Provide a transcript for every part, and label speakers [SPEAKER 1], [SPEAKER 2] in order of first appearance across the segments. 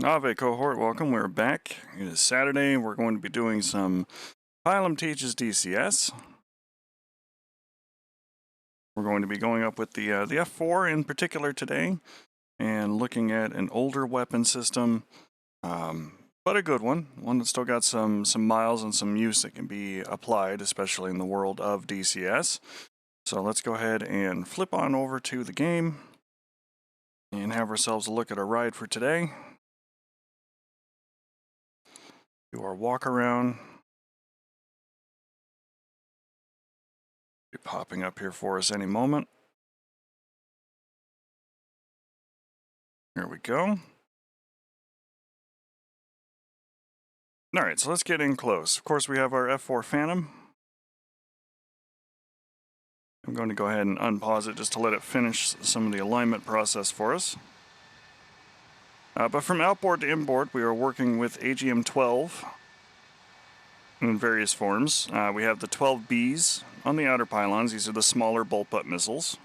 [SPEAKER 1] Ave cohort, welcome. We're back. It is Saturday. We're going to be doing some Pilum teaches DCS. We're going to be going up with the F4 in particular today and looking at an older weapon system, but a good one that's still got some miles and some use that can be applied, especially in the world of DCS. So let's go ahead and flip on over to the game and have ourselves a look at our ride for today. Do our walk around. Be popping up here for us any moment. Here we go. Alright, so let's get in close. Of course, we have our F4 Phantom. I'm going to go ahead and unpause it just to let it finish some of the alignment process for us. But from outboard to inboard, we are working with AGM-12 in various forms. We have the 12Bs on the outer pylons. These are the smaller Bullpup missiles.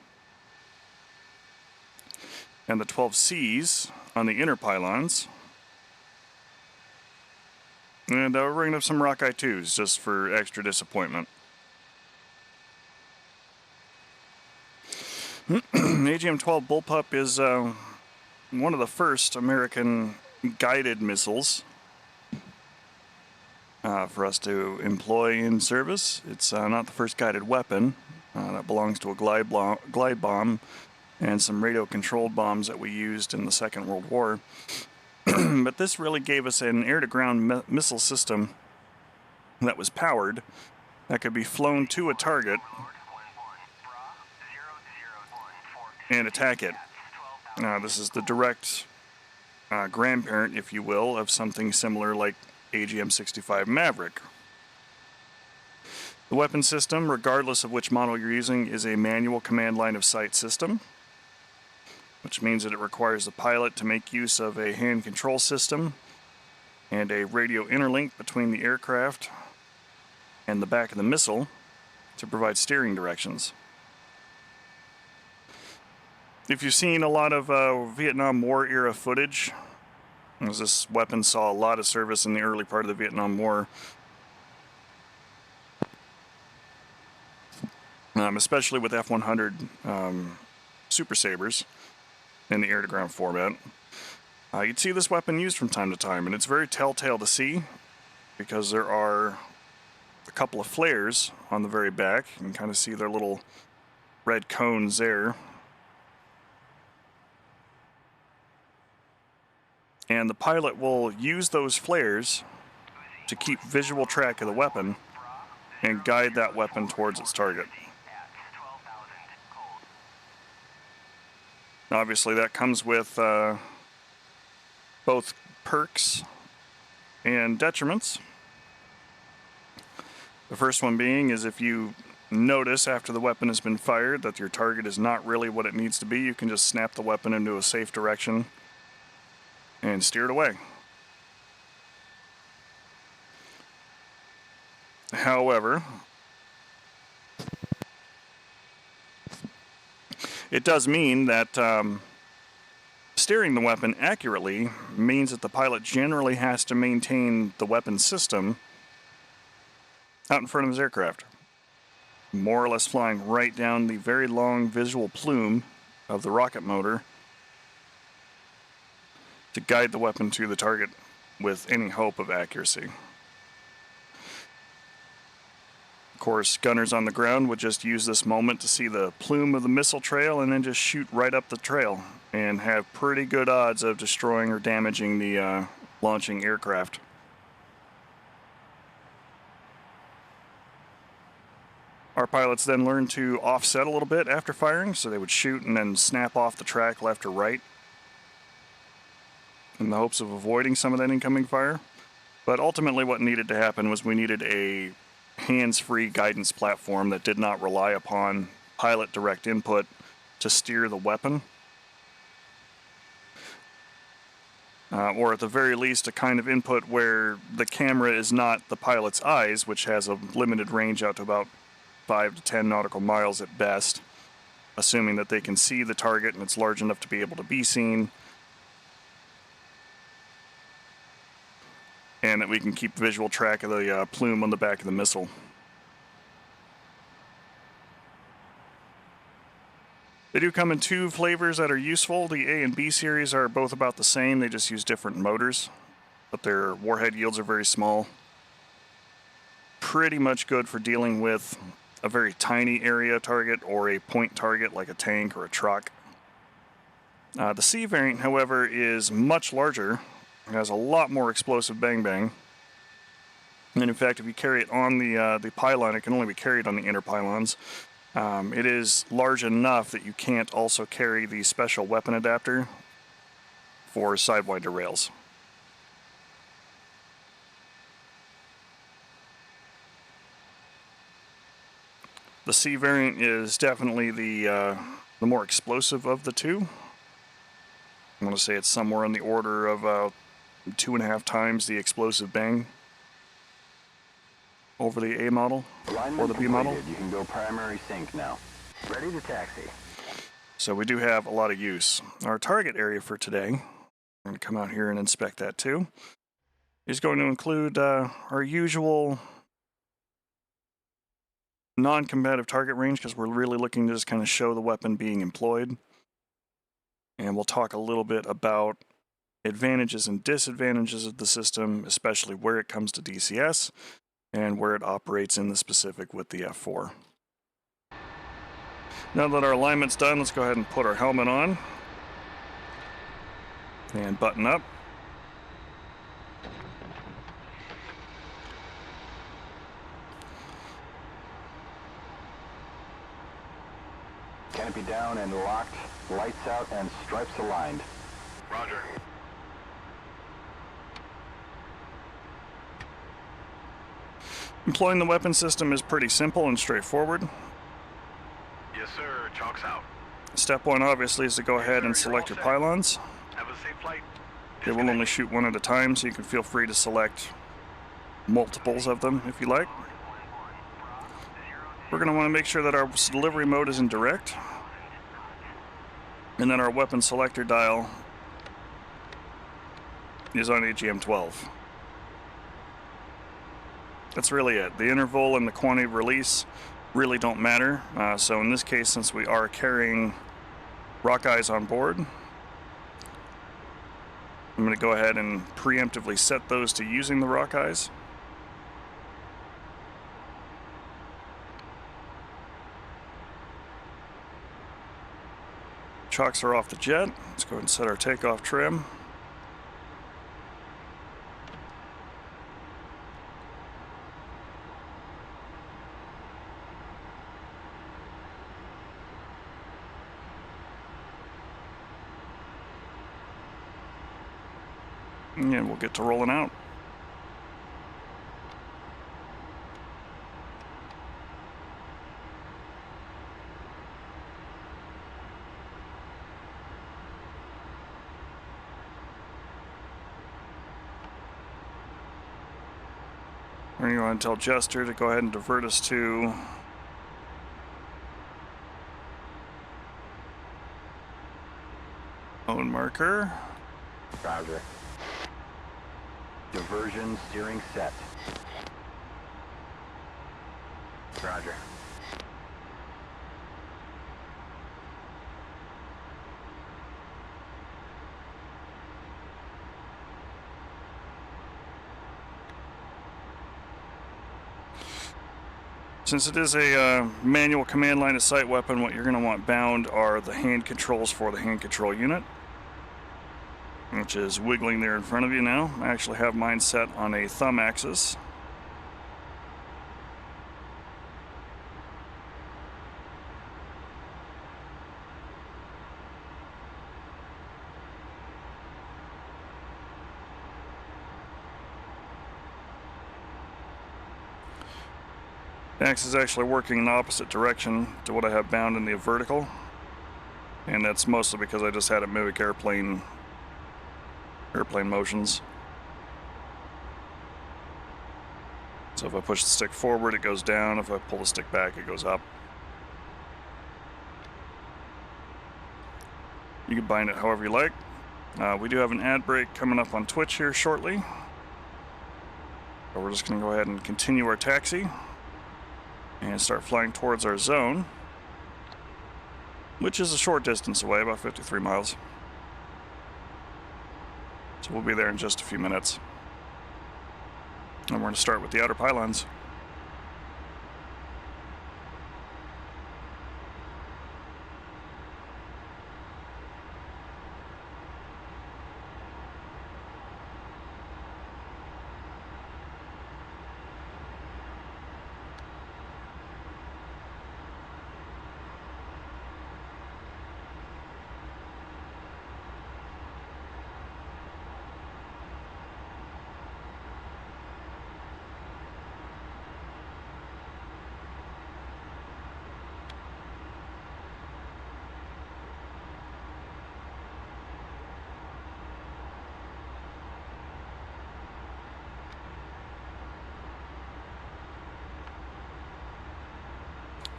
[SPEAKER 1] And the 12Cs on the inner pylons. And we're going to have some Rockeye 2s just for extra disappointment. AGM-12 Bullpup is one of the first American guided missiles for us to employ in service. It's not the first guided weapon. That belongs to a glide bomb and some radio-controlled bombs that we used in the Second World War. But this really gave us an air-to-ground missile system that was powered, that could be flown to a target and attack it. This is the direct grandparent, if you will, of something similar like AGM-65 Maverick. The weapon system, regardless of which model you're using, is a manual command line of sight system, which means that it requires the pilot to make use of a hand control system and a radio interlink between the aircraft and the back of the missile to provide steering directions. If you've seen a lot of Vietnam War era footage, as this weapon saw a lot of service in the early part of the Vietnam War, especially with F-100 Super Sabres in the air-to-ground format, you'd see this weapon used from time to time, and it's very telltale to see because there are a couple of flares on the very back. You can kind of see their little red cones there. And the pilot will use those flares to keep visual track of the weapon and guide that weapon towards its target. Obviously, that comes with both perks and detriments. The first one being is if you notice after the weapon has been fired that your target is not really what it needs to be, you can just snap the weapon into a safe direction and steer it away. However, it does mean that steering the weapon accurately means that the pilot generally has to maintain the weapon system out in front of his aircraft, more or less flying right down the very long visual plume of the rocket motor to guide the weapon to the target with any hope of accuracy. Of course, gunners on the ground would just use this moment to see the plume of the missile trail and then just shoot right up the trail and have pretty good odds of destroying or damaging the launching aircraft. Our pilots then learned to offset a little bit after firing, so they would shoot and then snap off the track left or right in the hopes of avoiding some of that incoming fire. But ultimately what needed to happen was we needed a hands-free guidance platform that did not rely upon pilot direct input to steer the weapon. Or at the very least a kind of input where the camera is not the pilot's eyes, which has a limited range out to about 5 to 10 nautical miles at best, assuming that they can see the target and it's large enough to be able to be seen. and that we can keep visual track of the plume on the back of the missile. They do come in two flavors that are useful. The A and B series are both about the same, they just use different motors, but their warhead yields are very small. Pretty much good for dealing with a very tiny area target or a point target like a tank or a truck. The C variant, however, is much larger. It has a lot more explosive bang-bang. And in fact, if you carry it on the pylon, it can only be carried on the inner pylons. It is large enough that you can't also carry the special weapon adapter for Sidewinder rails. The C variant is definitely the more explosive of the two. I want to say it's somewhere on the order of 2.5 times the explosive bang over the A model or the B model.
[SPEAKER 2] You can go primary sync now. Ready to taxi.
[SPEAKER 1] So we do have a lot of use. Our target area for today, I'm going to come out here and inspect that too, is going to include our usual non-combative target range, because we're really looking to just kind of show the weapon being employed. And we'll talk a little bit about advantages and disadvantages of the system, especially where it comes to DCS and where it operates in the specific with the F4. Now that our alignment's done, let's go ahead and put our helmet on and button up.
[SPEAKER 2] Canopy down and locked, lights out and stripes aligned. Roger.
[SPEAKER 1] Employing the weapon system is pretty simple and straightforward.
[SPEAKER 2] Yes, sir. Chalk's out.
[SPEAKER 1] Step one, obviously, is to go ahead and select your pylons.
[SPEAKER 2] Have a safe flight.
[SPEAKER 1] They will only shoot one at a time, so you can feel free to select multiples of them if you like. We're going to want to make sure that our delivery mode is in direct, and then our weapon selector dial is on AGM-12. That's really it. The interval and the quantity of release really don't matter. So in this case, since we are carrying rock eyes on board, I'm going to go ahead and preemptively set those to using the rock eyes. Chocks are off the jet. Let's go ahead and set our takeoff trim. And we'll get to rolling out. We're going to tell Jester to go ahead and divert us to own marker.
[SPEAKER 2] Roger. Diversion steering set. Roger.
[SPEAKER 1] Since it is a manual command line of sight weapon, what you're going to want bound are the hand controls for the hand control unit, which is wiggling there in front of you now. I actually have mine set on a thumb axis. The axis is actually working in the opposite direction to what I have bound in the vertical, and that's mostly because I just had it mimic airplane motions. So if I push the stick forward, it goes down. If I pull the stick back, it goes up. You can bind it however you like. We do have an ad break coming up on Twitch here shortly. So we're just going to go ahead and continue our taxi and start flying towards our zone, which is a short distance away, about 53 miles. So we'll be there in just a few minutes. And we're going to start with the outer pylons.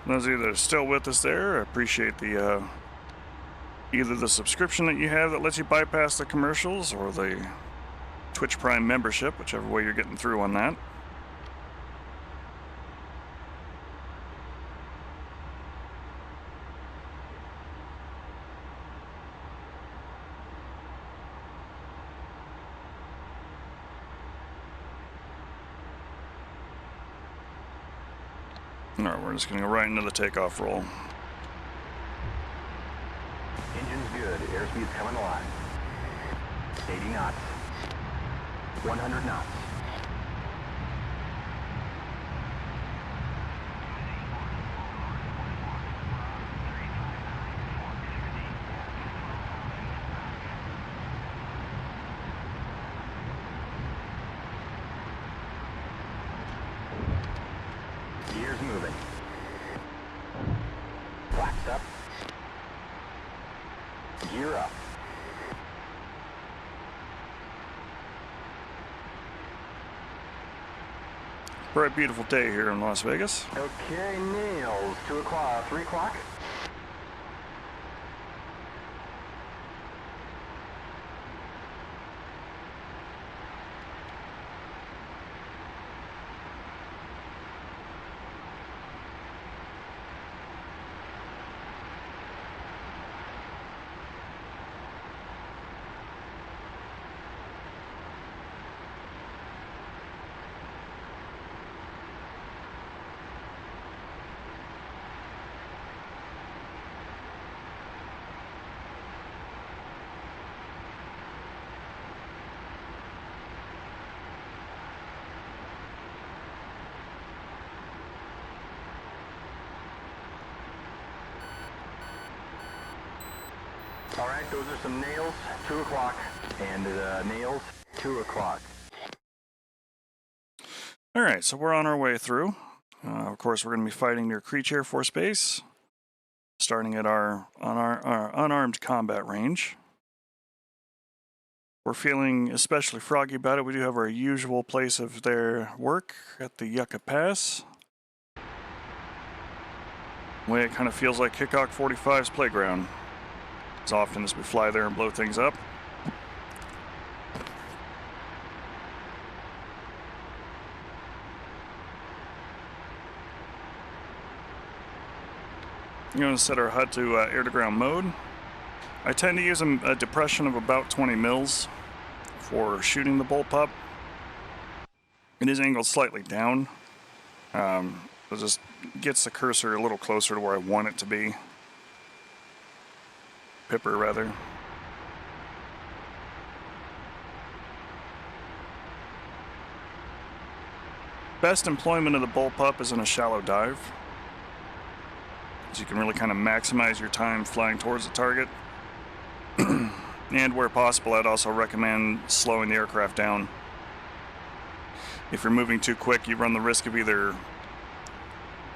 [SPEAKER 1] Those of you that are still with us there, I appreciate the either the subscription that you have that lets you bypass the commercials, or the Twitch Prime membership, whichever way you're getting through on that. Alright, we're just going to go right into the takeoff roll.
[SPEAKER 2] Engine's good. Airspeed's coming alive. 80 knots. 100 knots. Gears moving. Flaps up. Gear up.
[SPEAKER 1] Bright, beautiful day here in Las Vegas.
[SPEAKER 2] Okay, nails. 2 o'clock, 3 o'clock. All right, those are some nails. 2 o'clock. And nails, 2 o'clock.
[SPEAKER 1] All right, so we're on our way through. Of course, we're going to be fighting near Creech Air Force Base, starting at our unarmed combat range. We're feeling especially froggy about it. We do have our usual place of their work at the Yucca Pass. The way it kind of feels like Hickok 45's playground, as often as we fly there and blow things up. We're going to set our HUD to air-to-ground mode. I tend to use a depression of about 20 mils for shooting the Bullpup. It is angled slightly down. It just gets the cursor a little closer to where I want it to be. Pipper, rather. Best employment of the Bullpup is in a shallow dive, so you can really kind of maximize your time flying towards the target. And where possible, I'd also recommend slowing the aircraft down. If you're moving too quick, you run the risk of either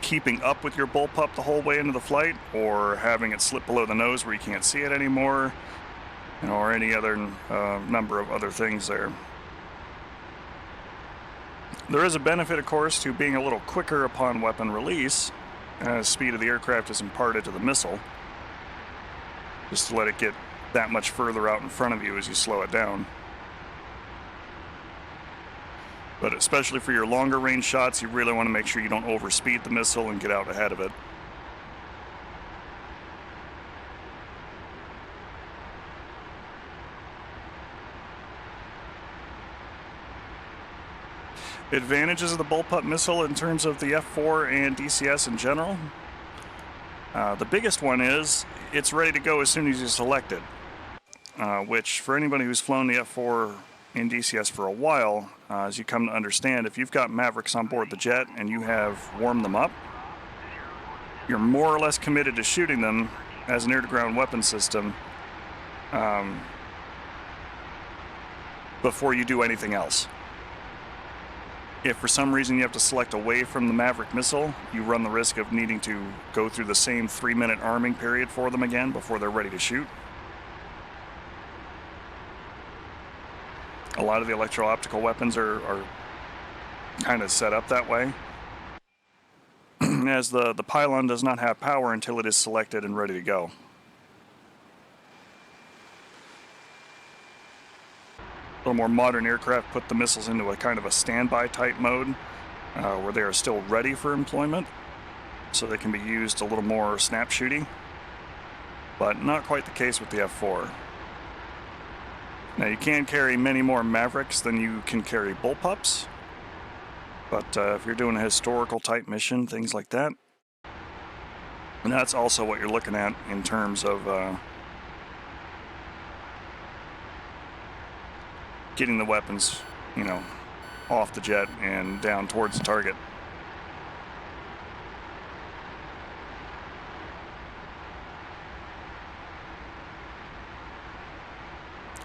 [SPEAKER 1] keeping up with your Bullpup the whole way into the flight, or having it slip below the nose where you can't see it anymore, or any other number of other things there. There is a benefit, of course, to being a little quicker upon weapon release, as speed of the aircraft is imparted to the missile, just to let it get that much further out in front of you as you slow it down. But especially for your longer range shots, you really want to make sure you don't overspeed the missile and get out ahead of it. Advantages of the Bullpup missile in terms of the F4 and DCS in general. The biggest one is it's ready to go as soon as you select it, which for anybody who's flown the F4 in DCS for a while, as you come to understand, if you've got Mavericks on board the jet and you have warmed them up, you're more or less committed to shooting them as an air-to-ground weapon system before you do anything else. If for some reason you have to select away from the Maverick missile, you run the risk of needing to go through the same 3-minute arming period for them again before they're ready to shoot. A lot of the electro-optical weapons are kind of set up that way, as the pylon does not have power until it is selected and ready to go. A little more modern aircraft put the missiles into a kind of a standby type mode where they are still ready for employment, so they can be used a little more snap shooty, but not quite the case with the F4. Now you can carry many more Mavericks than you can carry Bullpups, but if you're doing a historical type mission, things like that, and that's also what you're looking at in terms of getting the weapons, off the jet and down towards the target.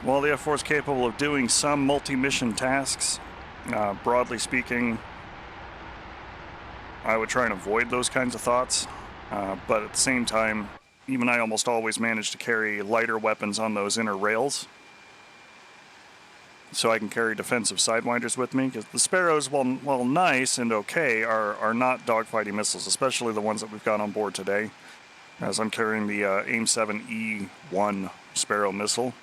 [SPEAKER 1] While the F4 is capable of doing some multi-mission tasks, broadly speaking, I would try and avoid those kinds of thoughts, but at the same time, even I almost always manage to carry lighter weapons on those inner rails, so I can carry defensive sidewinders with me, because the Sparrows, while nice and okay, are not dogfighting missiles, especially the ones that we've got on board today, as I'm carrying the AIM-7E1 Sparrow missile.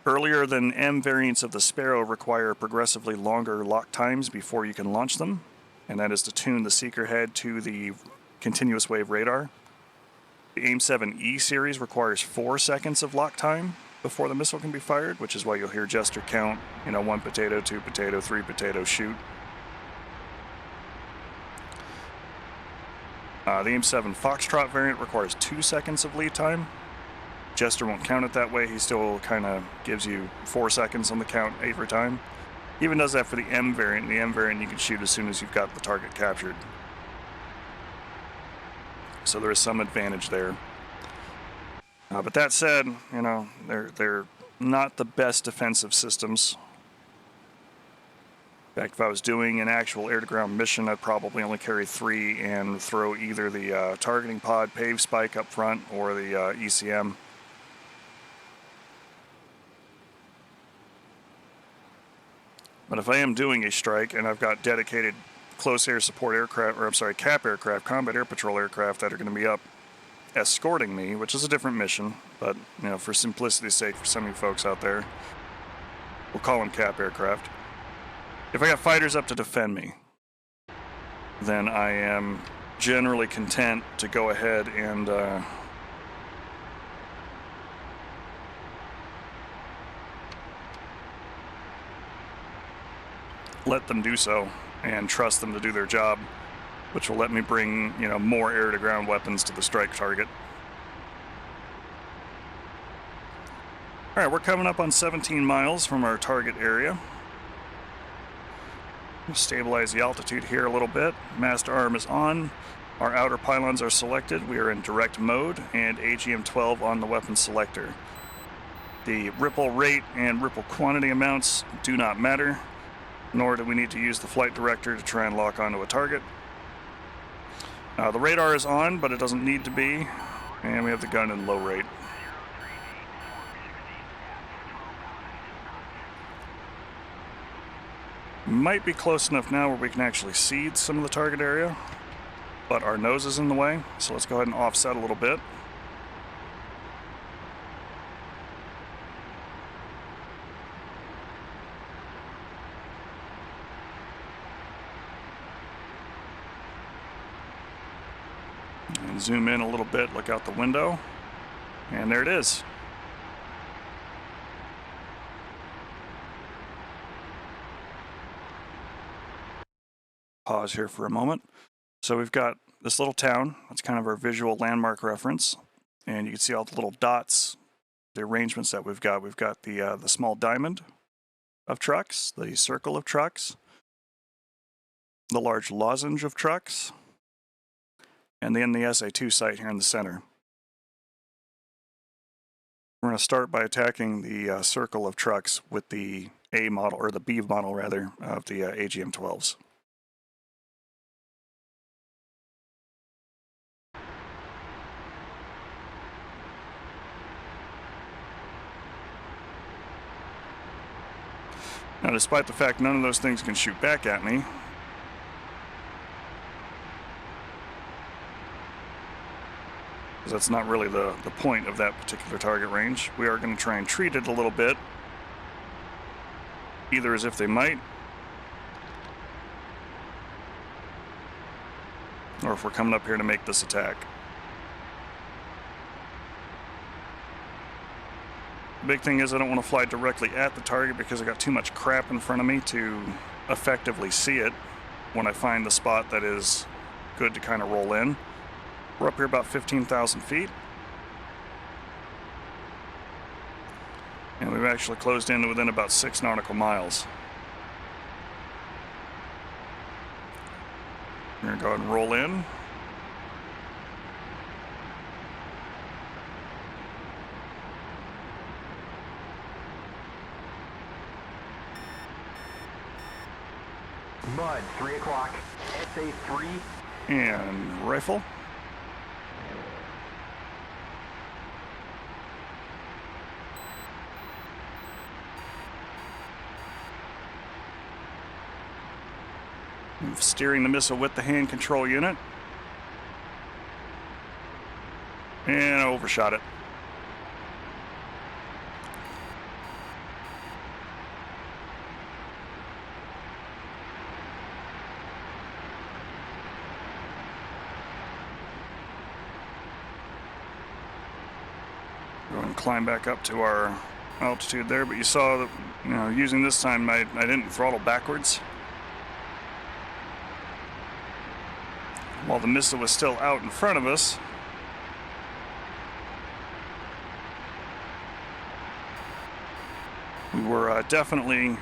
[SPEAKER 1] Earlier than M variants of the Sparrow require progressively longer lock times before you can launch them, and that is to tune the seeker head to the continuous wave radar. The AIM-7E series requires 4 seconds of lock time before the missile can be fired, which is why you'll hear Jester count, 1 potato, 2 potato, 3 potato, shoot. The AIM-7 Foxtrot variant requires 2 seconds of lead time. Jester won't count it that way. He still kind of gives you 4 seconds on the count every time. He even does that for the M variant. The M variant you can shoot as soon as you've got the target captured. So there is some advantage there. But that said, they're not the best defensive systems. In fact, if I was doing an actual air-to-ground mission, I'd probably only carry 3 and throw either the targeting pod pave spike up front or the ECM. But if I am doing a strike and I've got dedicated close air support aircraft, CAP aircraft, combat air patrol aircraft that are going to be up escorting me, which is a different mission, but for simplicity's sake, for some of you folks out there, we'll call them CAP aircraft. If I got fighters up to defend me, then I am generally content to go ahead and let them do so and trust them to do their job, which will let me bring, more air-to-ground weapons to the strike target. All right, we're coming up on 17 miles from our target area. We'll stabilize the altitude here a little bit. Master arm is on. Our outer pylons are selected. We are in direct mode and AGM-12 on the weapon selector. The ripple rate and ripple quantity amounts do not matter, nor do we need to use the flight director to try and lock onto a target. The radar is on, but it doesn't need to be, and we have the gun in low rate. Might be close enough now where we can actually seed some of the target area, but our nose is in the way, so let's go ahead and offset a little bit. And zoom in a little bit, look out the window, and there it is. Pause here for a moment. So we've got this little town. That's kind of our visual landmark reference. And you can see all the little dots, the arrangements that we've got. We've got the small diamond of trucks, the circle of trucks, the large lozenge of trucks, and then the SA2 site here in the center. We're going to start by attacking the circle of trucks with the A model, or the B model rather, of the AGM-12s. Now, despite the fact none of those things can shoot back at me, because that's not really the point of that particular target range, we are going to try and treat it a little bit, either as if they might, or if we're coming up here to make this attack. The big thing is I don't want to fly directly at the target because I got too much crap in front of me to effectively see it when I find the spot that is good to kind of roll in. We're up here about 15,000 feet. And we've actually closed in within about 6 nautical miles. We're going to go ahead and roll in.
[SPEAKER 2] Mud, 3 o'clock, SA3.
[SPEAKER 1] And rifle. I'm steering the missile with the hand control unit. And I overshot it. Go and climb back up to our altitude there, but you saw that, you know, using this time I didn't throttle backwards. While the missile was still out in front of us, we were definitely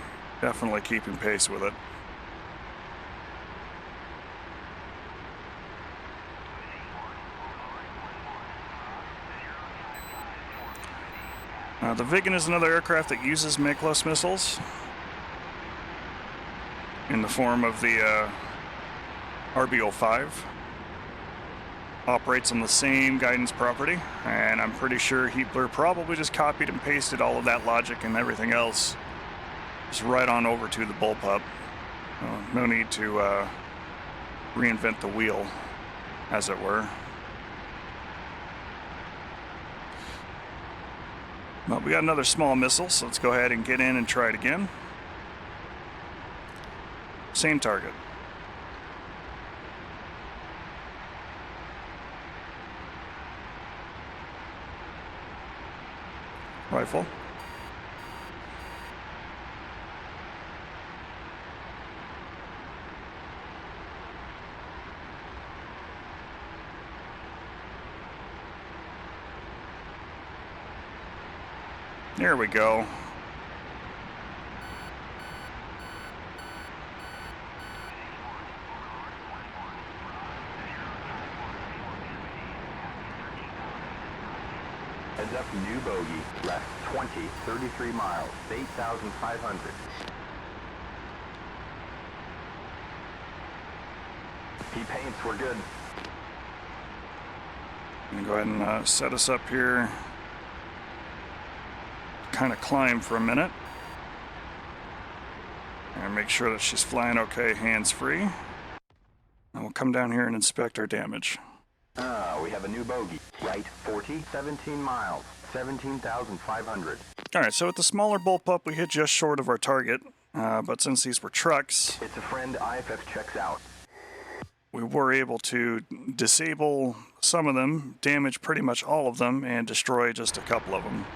[SPEAKER 1] keeping pace with it. The Viggen is another aircraft that uses MiG-plus missiles in the form of the RB-05. Operates on the same guidance property, and I'm pretty sure Heapler probably just copied and pasted all of that logic and everything else just right on over to the Bullpup. No need to reinvent the wheel, as it were. Well, we got another small missile, so let's go ahead and get in and try it again. Same target. Rifle. There we go.
[SPEAKER 2] Heads up, new bogey. Left 20, 33 miles, 8,500. He paints, we're good.
[SPEAKER 1] I'm gonna go ahead and set us up here. Kind of climb for a minute. And make sure that she's flying okay, hands free. And we'll come down here and inspect our damage.
[SPEAKER 2] We have a new bogey. Right 40, 17 miles, 17,500.
[SPEAKER 1] Alright, so with the smaller Bullpup, we hit just short of our target. But since these were trucks,
[SPEAKER 2] It's a friend, IFF checks out.
[SPEAKER 1] we were able to disable some of them, damage pretty much all of them, and destroy just a couple of them.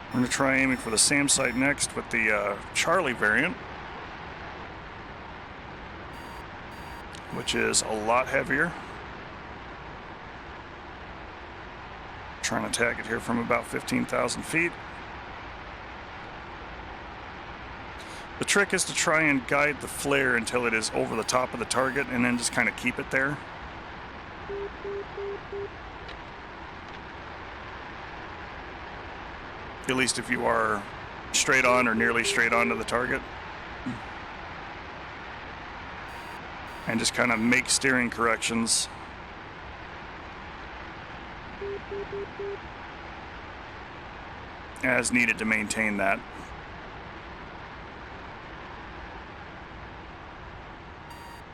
[SPEAKER 1] I'm going to try aiming for the SAM site next with the Charlie variant, which is a lot heavier. Trying to tag it here from about 15,000 feet. The trick is to try and guide the flare until it is over the top of the target and then just kind of keep it there. At least if you are straight on or nearly straight on to the target. And just kind of make steering corrections. As needed to maintain that.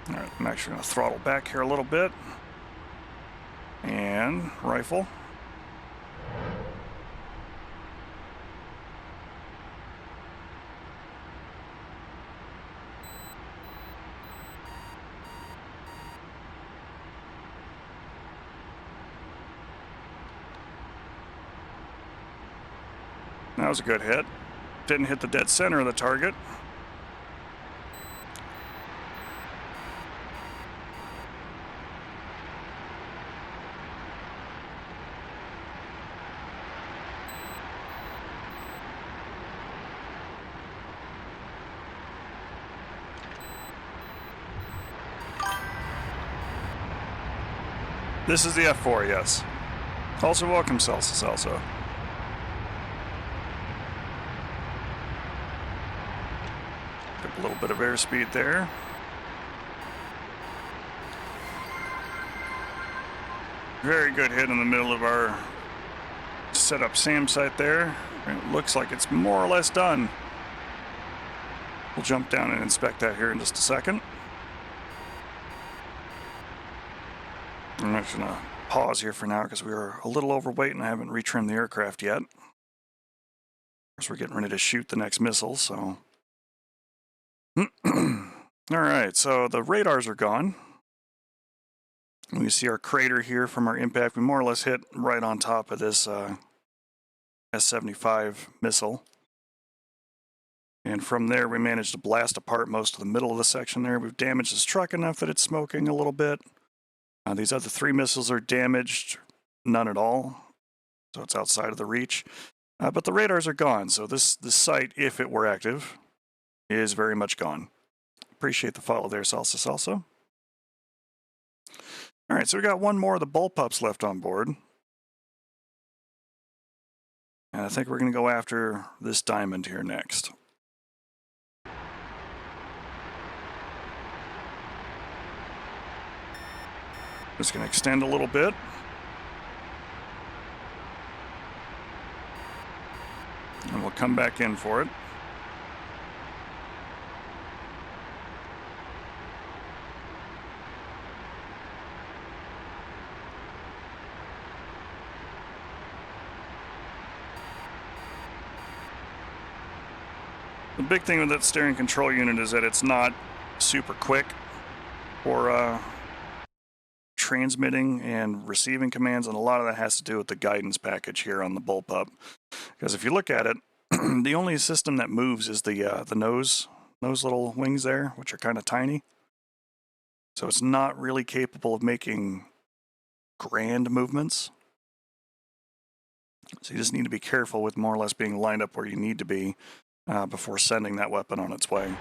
[SPEAKER 1] Alright, I'm actually going to throttle back here a little bit. And rifle. That was a good hit. Didn't hit the dead center of the target. This is the F4, yes. Also welcome, Celsius, also. A little bit of airspeed there. Very good hit in the middle of our setup SAM site there. It looks like it's more or less done. We'll jump down and inspect that here in just a second. I'm actually going to pause here for now because we are a little overweight and I haven't retrimmed the aircraft yet. Of course, we're getting ready to shoot the next missile, so... Alright, so the radars are gone. We see our crater here from our impact. We more or less hit right on top of this S-75 missile. And from there, we managed to blast apart most of the middle of the section there. We've damaged this truck enough that it's smoking a little bit. These other 3 missiles are damaged, none at all. So it's outside of the reach. But the radars are gone, so this site, if it were active, is very much gone. Appreciate the follow there, Salsa Salsa. Alright, so we got one more of the Bullpups left on board. And I think we're going to go after this diamond here next. Just going to extend a little bit. And we'll come back in for it. The big thing with that steering control unit is that it's not super quick for transmitting and receiving commands, and a lot of that has to do with the guidance package here on the Bullpup. Because if you look at it, the only system that moves is the nose little wings there, which are kind of tiny. So it's not really capable of making grand movements. So you just need to be careful with more or less being lined up where you need to be before sending that weapon on its way.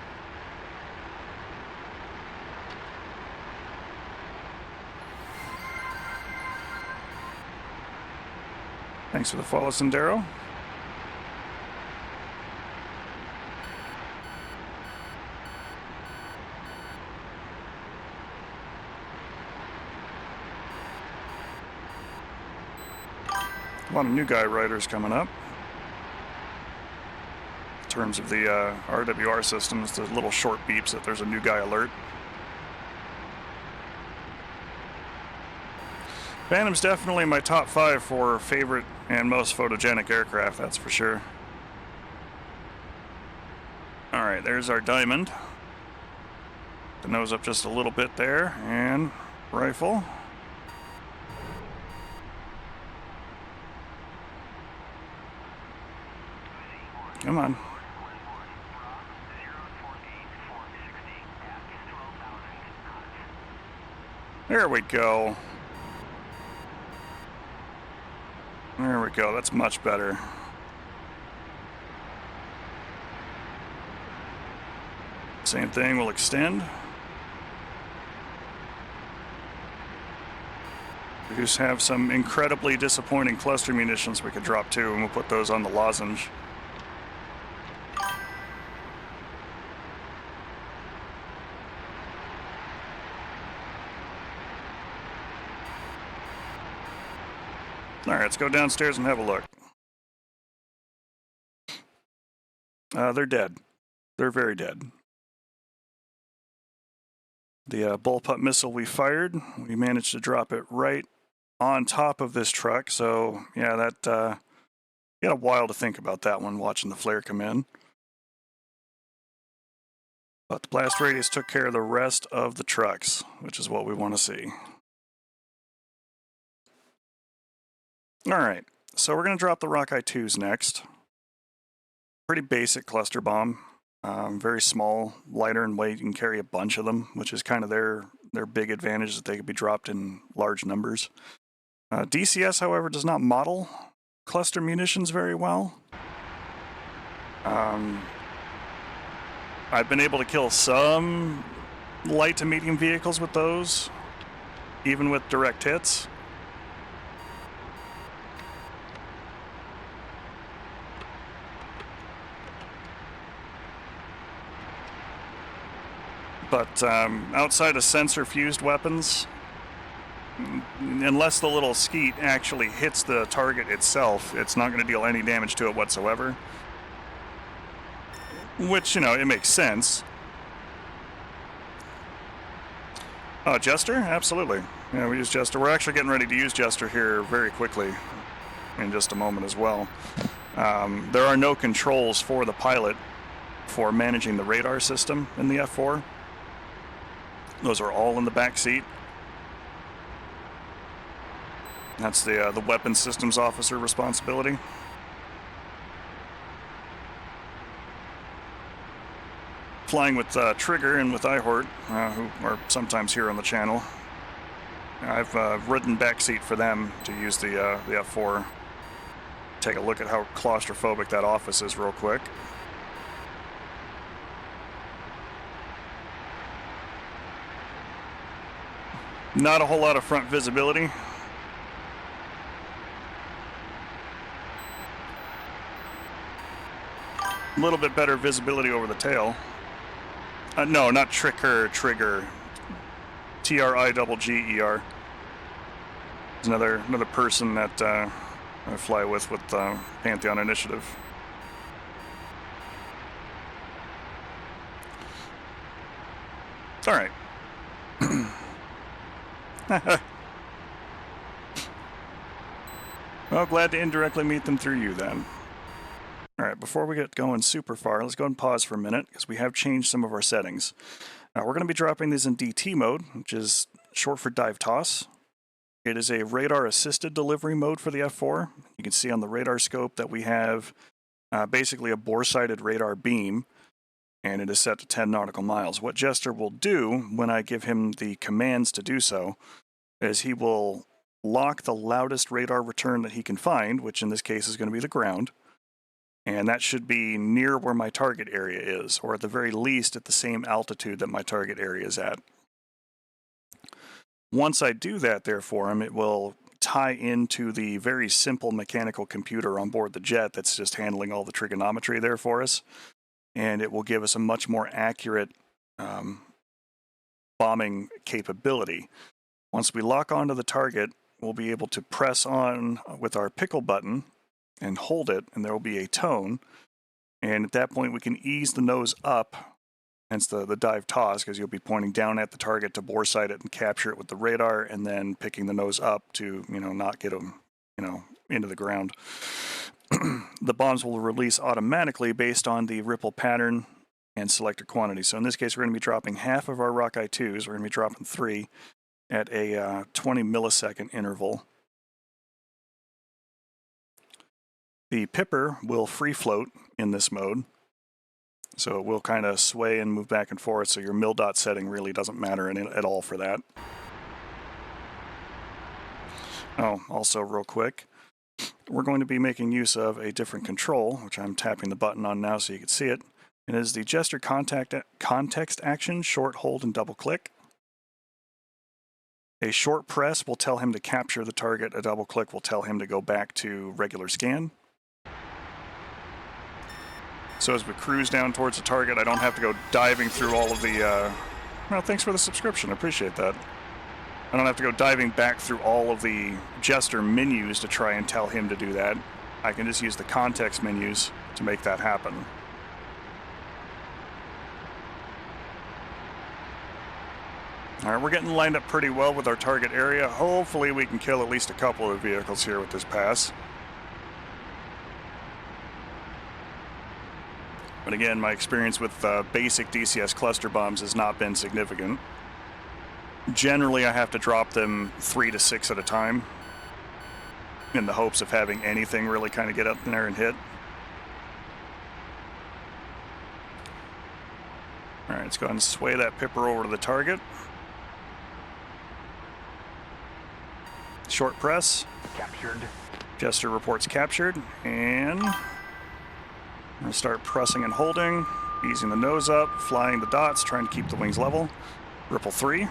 [SPEAKER 1] Thanks for the follow, Sendero. A lot of new guy riders coming up. In terms of the RWR systems, the little short beeps that there's a new guy alert. Phantom's definitely in my top 5 for favorite and most photogenic aircraft, that's for sure. there's our diamond. The nose up just a little bit there, and rifle. Come on. There we go. There we go, that's much better. Same thing, we'll extend. We just have some incredibly disappointing cluster munitions we could drop too, and we'll put those on the lozenge. Alright, let's go downstairs and have a look. They're dead. They're very dead. The Bullpup missile we fired, we managed to drop it right on top of this truck, so yeah, that you got a while to think about that one watching the flare come in. But the blast radius took care of the rest of the trucks, which is what we want to see. Alright, so we're going to drop the Rockeye 2s next. Pretty basic cluster bomb. Very small, lighter in weight. You can carry a bunch of them, which is kind of their big advantage, that they could be dropped in large numbers. DCS, however, does not model cluster munitions very well. I've been able to kill some light to medium vehicles with those, even with direct hits. But outside of sensor-fused weapons, unless the little skeet actually hits the target itself, it's not going to deal any damage to it whatsoever. Which, you know, it makes sense. Oh, Jester? Absolutely. Yeah, we use Jester. We're actually getting ready to use Jester here very quickly in just a moment as well. There are no controls for the pilot for managing the radar system in the F4. Those are all in the back seat. That's the weapons systems officer responsibility. Flying with Trigger and with iHort, who are sometimes here on the channel. I've ridden backseat for them to use the F4. Take a look at how claustrophobic that office is real quick. Not a whole lot of front visibility. A little bit better visibility over the tail. No, not Trigger. Trigger. There's another person that I fly with Pantheon Initiative. All right. Well, glad to indirectly meet them through you then. Alright, before we get going super far, let's go and pause for a minute, because we have changed some of our settings. We're going to be dropping these in DT mode, which is short for dive toss. It is a radar-assisted delivery mode for the F4. You can see on the radar scope that we have basically a bore-sighted radar beam, and it is set to 10 nautical miles. What Jester will do when I give him the commands to do so is he will lock the loudest radar return that he can find, which in this case is going to be the ground, and that should be near where my target area is, or at the very least at the same altitude that my target area is at. Once I do that there for him, it will tie into the very simple mechanical computer on board the jet that's just handling all the trigonometry there for us, and it will give us a much more accurate bombing capability. Once we lock onto the target, we'll be able to press on with our pickle button and hold it, and there will be a tone. And at that point, we can ease the nose up, hence the dive toss, because you'll be pointing down at the target to bore sight it and capture it with the radar, and then picking the nose up to, not get them, into the ground. The bombs will release automatically based on the ripple pattern and select a quantity. So in this case, we're going to be dropping half of our Rockeye 2s. We're going to be dropping 3 at a 20 millisecond interval. The Pipper will free float in this mode, so it will kind of sway and move back and forth, so your mil dot setting really doesn't matter at all for that. Oh, also real quick, we're going to be making use of a different control, which I'm tapping the button on now so you can see it. It is the gesture context action, short, hold, and double click. A short press will tell him to capture the target. A double click will tell him to go back to regular scan. So as we cruise down towards the target, I don't have to go diving through all of the... Well, thanks for the subscription. I appreciate that. I don't have to go diving back through all of the gesture menus to try and tell him to do that. I can just use the context menus to make that happen. Alright, we're getting lined up pretty well with our target area. Hopefully we can kill at least a couple of vehicles here with this pass. But again, my experience with basic DCS cluster bombs has not been significant. Generally, I have to drop them 3 to 6 at a time in the hopes of having anything really kind of get up in there and hit. Alright, let's go ahead and sway that Pipper over to the target. Short press.
[SPEAKER 2] Captured.
[SPEAKER 1] Gesture reports captured, and I'm going to start pressing and holding, easing the nose up, flying the dots, trying to keep the wings level. Ripple 3.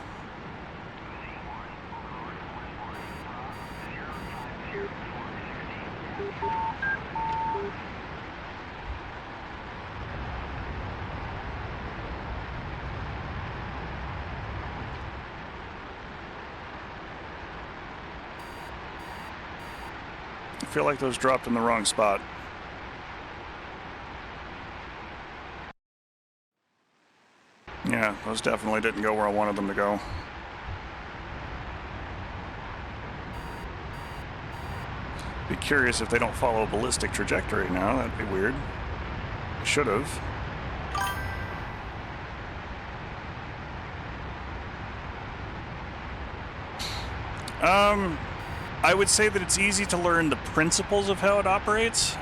[SPEAKER 1] I feel like those dropped in the wrong spot. Yeah, those definitely didn't go where I wanted them to go. Be curious if they don't follow a ballistic trajectory now. That'd be weird. Should have. I would say that it's easy to learn the principles of how it operates,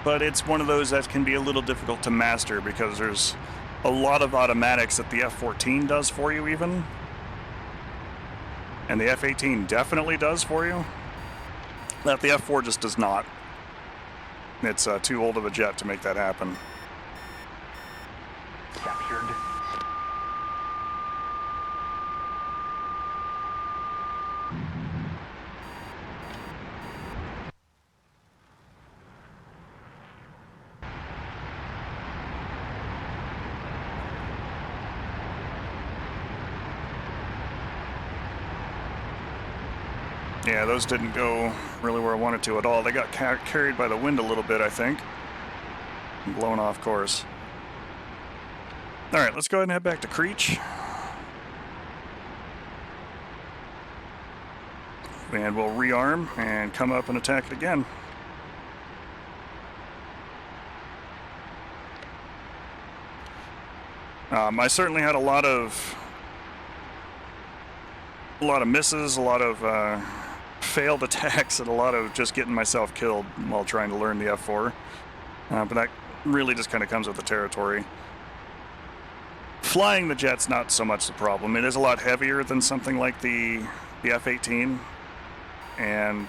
[SPEAKER 1] but it's one of those that can be a little difficult to master because there's a lot of automatics that the F-14 does for you even, and the F-18 definitely does for you, that the F-4 just does not. It's too old of a jet to make that happen.
[SPEAKER 2] Captured.
[SPEAKER 1] Yeah, those didn't go really where I wanted to at all. They got carried by the wind a little bit, I think. And blown off course. Alright, let's go ahead and head back to Creech. And we'll rearm and come up and attack it again. I certainly had a lot of misses, a lot of failed attacks, and a lot of just getting myself killed while trying to learn the F4. But that really just kind of comes with the territory. Flying the jet's not so much the problem. It is a lot heavier than something like the F-18, and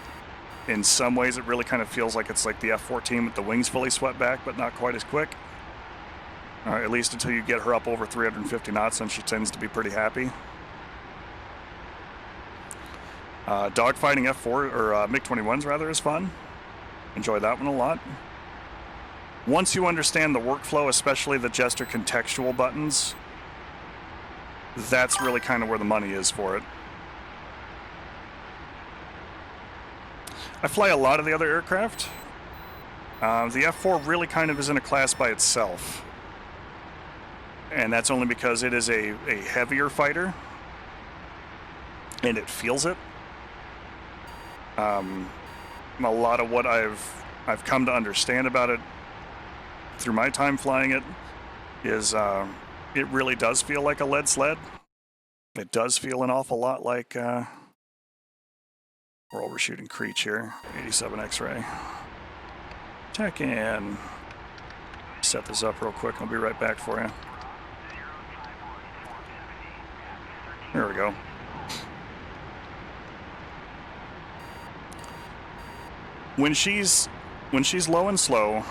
[SPEAKER 1] in some ways it really kind of feels like it's like the F-14 with the wings fully swept back, but not quite as quick. At least until you get her up over 350 knots, and she tends to be pretty happy. Dogfighting F4, or MiG-21s rather, is fun. Enjoy that one a lot. Once you understand the workflow, especially the gesture contextual buttons, that's really kind of where the money is for it. I fly a lot of the other aircraft. The F4 really kind of is in a class by itself. And that's only because it is a heavier fighter. And it feels it. A lot of what I've come to understand about it through my time flying it is it really does feel like a lead sled. It does feel an awful lot like we're overshooting Creech here, 87 X-ray. Check in. Set this up real quick. I'll be right back for you. There we go. When she's low and slow,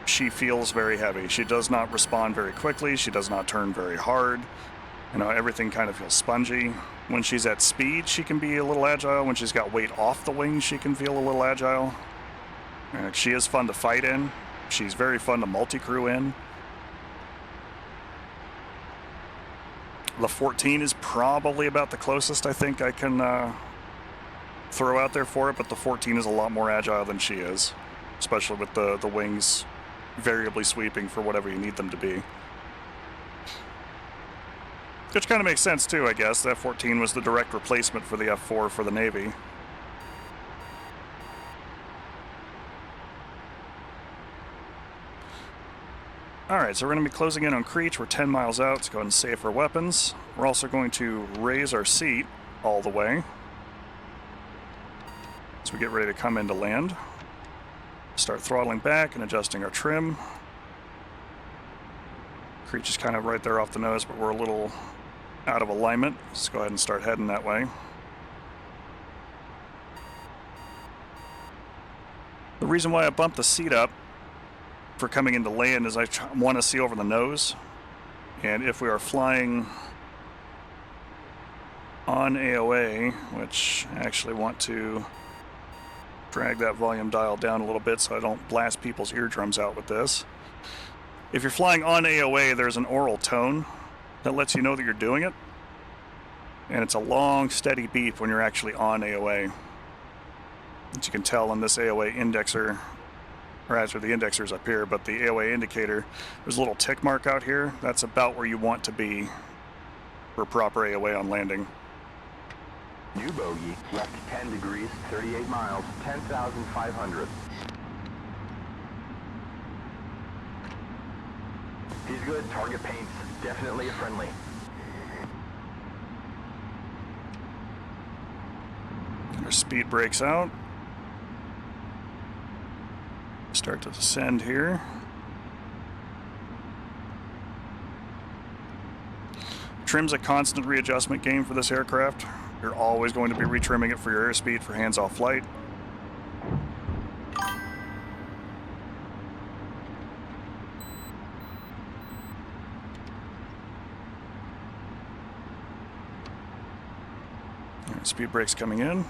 [SPEAKER 1] she feels very heavy. She does not respond very quickly. She does not turn very hard. You know, everything kind of feels spongy. When she's at speed, she can be a little agile. When she's got weight off the wings, she can feel a little agile. She is fun to fight in. She's very fun to multi-crew in. The 14 is probably about the closest I think I can throw out there for it, but the 14 is a lot more agile than she is, especially with the wings variably sweeping for whatever you need them to be. Which kind of makes sense too, I guess. The F-14 was the direct replacement for the F-4 for the Navy. Alright, so we're going to be closing in on Creech. We're 10 miles out. Let's go ahead and save our weapons. We're also going to raise our seat all the way as we get ready to come into land. Start throttling back and adjusting our trim. Creech is kind of right there off the nose, but we're a little out of alignment. Let's go ahead and start heading that way. The reason why I bumped the seat up for coming into land is I want to see over the nose, and if we are flying on AOA, which I actually want to drag that volume dial down a little bit so I don't blast people's eardrums out with this. If you're flying on AOA, there's an oral tone that lets you know that you're doing it, and it's a long steady beep when you're actually on AOA. As you can tell on this AOA indexer, or actually the indexer's up here, but the AOA indicator, there's a little tick mark out here. That's about where you want to be for proper AOA on landing.
[SPEAKER 2] New bogey, left 10 degrees, 38 miles, 10,500. He's good, target paints, definitely a friendly.
[SPEAKER 1] Our speed brakes out. Start to descend here. Trim's a constant readjustment game for this aircraft. You're always going to be retrimming it for your airspeed for hands-off flight. Right, speed brakes coming in.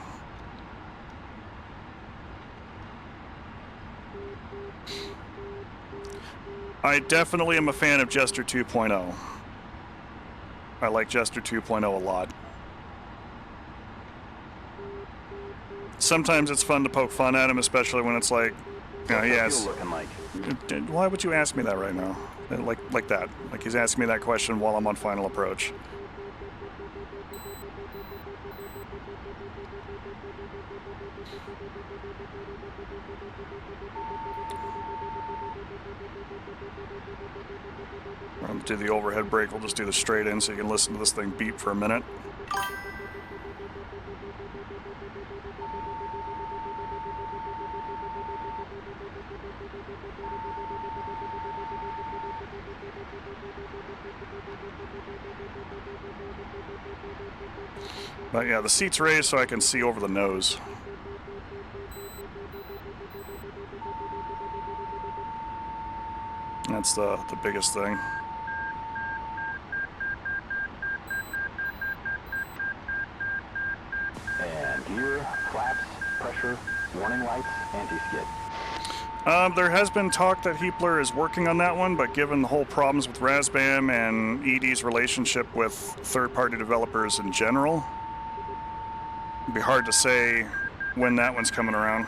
[SPEAKER 1] I definitely am a fan of Jester 2.0. I like Jester 2.0 a lot. Sometimes it's fun to poke fun at him, especially when it's like, you know, yes. Why would you ask me that right now? Like that. Like he's asking me that question while I'm on final approach. I'll do the overhead brake. We'll just do the straight in so you can listen to this thing beep for a minute. But yeah, the seat's raised so I can see over the nose. That's the biggest thing.
[SPEAKER 2] And gear, flaps, pressure, warning lights, anti-skid.
[SPEAKER 1] There has been talk that Heapler is working on that one, but given the whole problems with Razbam and ED's relationship with third-party developers in general, it'd be hard to say when that one's coming around.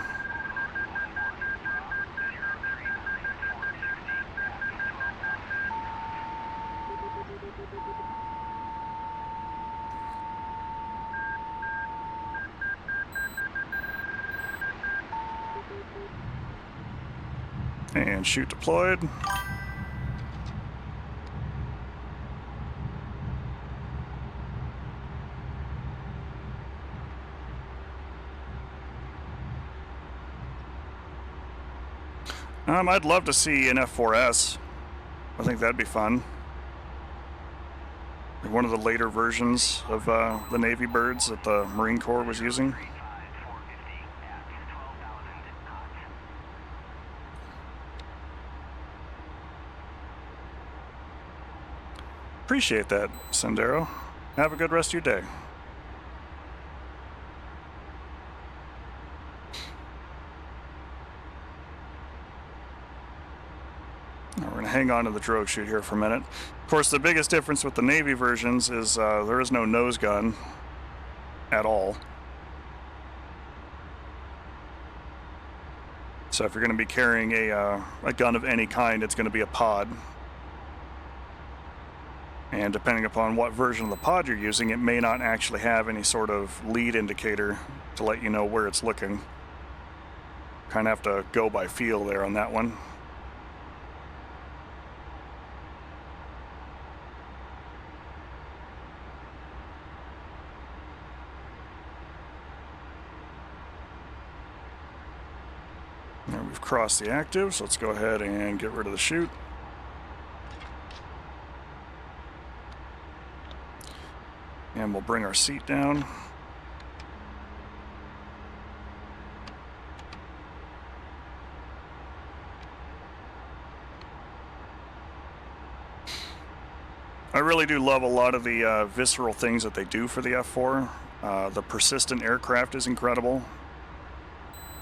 [SPEAKER 1] And shoot deployed. I'd love to see an F4S. I think that'd be fun. One of the later versions of the Navy birds that the Marine Corps was using. Appreciate that, Sendero. Have a good rest of your day. We're going to hang on to the drogue chute here for a minute. Of course, the biggest difference with the Navy versions is there is no nose gun at all. So if you're going to be carrying a gun of any kind, it's going to be a pod. And depending upon what version of the pod you're using, it may not actually have any sort of lead indicator to let you know where it's looking. Kind of have to go by feel there on that one. Now we've crossed the active, so let's go ahead and get rid of the chute. And we'll bring our seat down. I really do love a lot of the visceral things that they do for the F4. The persistent aircraft is incredible.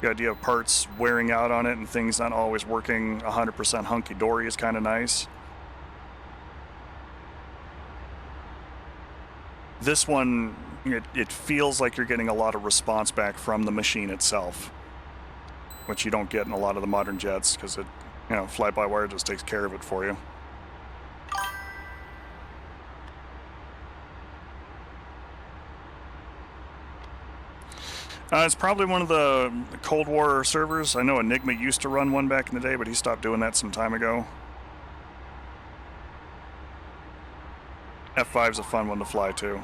[SPEAKER 1] The idea of parts wearing out on it and things not always working 100% hunky-dory is kind of nice. This one, it feels like you're getting a lot of response back from the machine itself, which you don't get in a lot of the modern jets because fly-by-wire just takes care of it for you. It's probably one of the Cold War servers. I know Enigma used to run one back in the day, but he stopped doing that some time ago. F5's a fun one to fly too.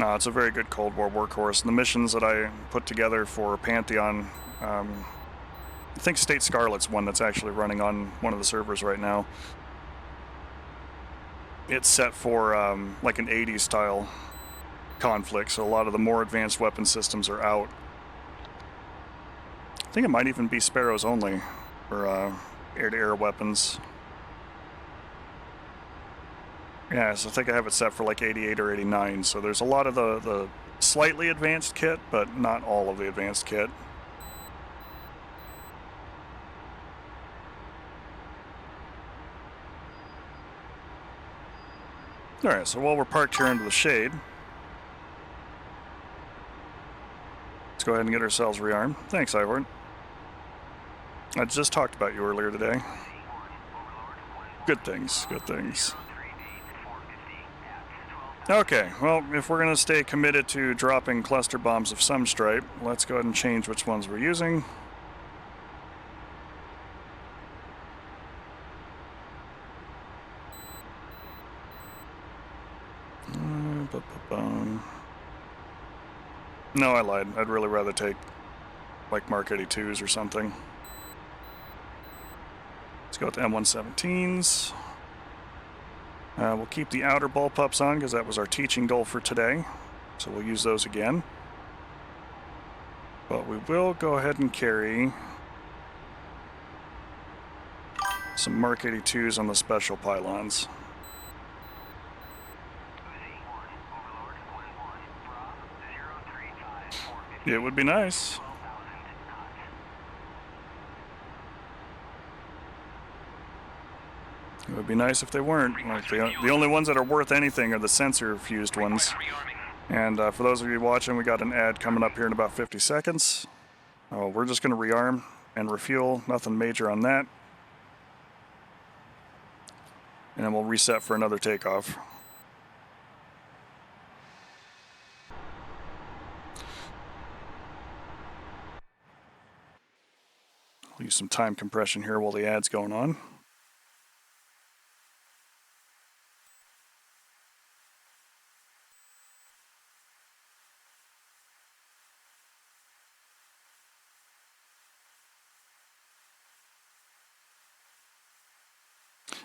[SPEAKER 1] No, it's a very good Cold War workhorse. And the missions that I put together for Pantheon, I think State Scarlet's one that's actually running on one of the servers right now. It's set for like an 80s style conflict, so a lot of the more advanced weapon systems are out. I think it might even be Sparrows only for air-to-air weapons. Yeah, so I think I have it set for like 88 or 89, so there's a lot of the slightly advanced kit, but not all of the advanced kit. Alright, so while we're parked here under the shade, let's go ahead and get ourselves rearmed. Thanks, Ivor. I just talked about you earlier today. Good things, good things. Okay, well, if we're going to stay committed to dropping cluster bombs of some stripe, let's go ahead and change which ones we're using. No, I lied. I'd really rather take like Mark 82s or something. Let's go with the M117s. We'll keep the outer Bullpups on because that was our teaching goal for today. So we'll use those again. But we will go ahead and carry some Mark 82s on the special pylons. It would be nice. It would be nice if they weren't. Like the only ones that are worth anything are the sensor-fused ones. And for those of you watching, we got an ad coming up here in about 50 seconds. We're just going to rearm and refuel. Nothing major on that. And then we'll reset for another takeoff. use some time compression here while the ad's going on.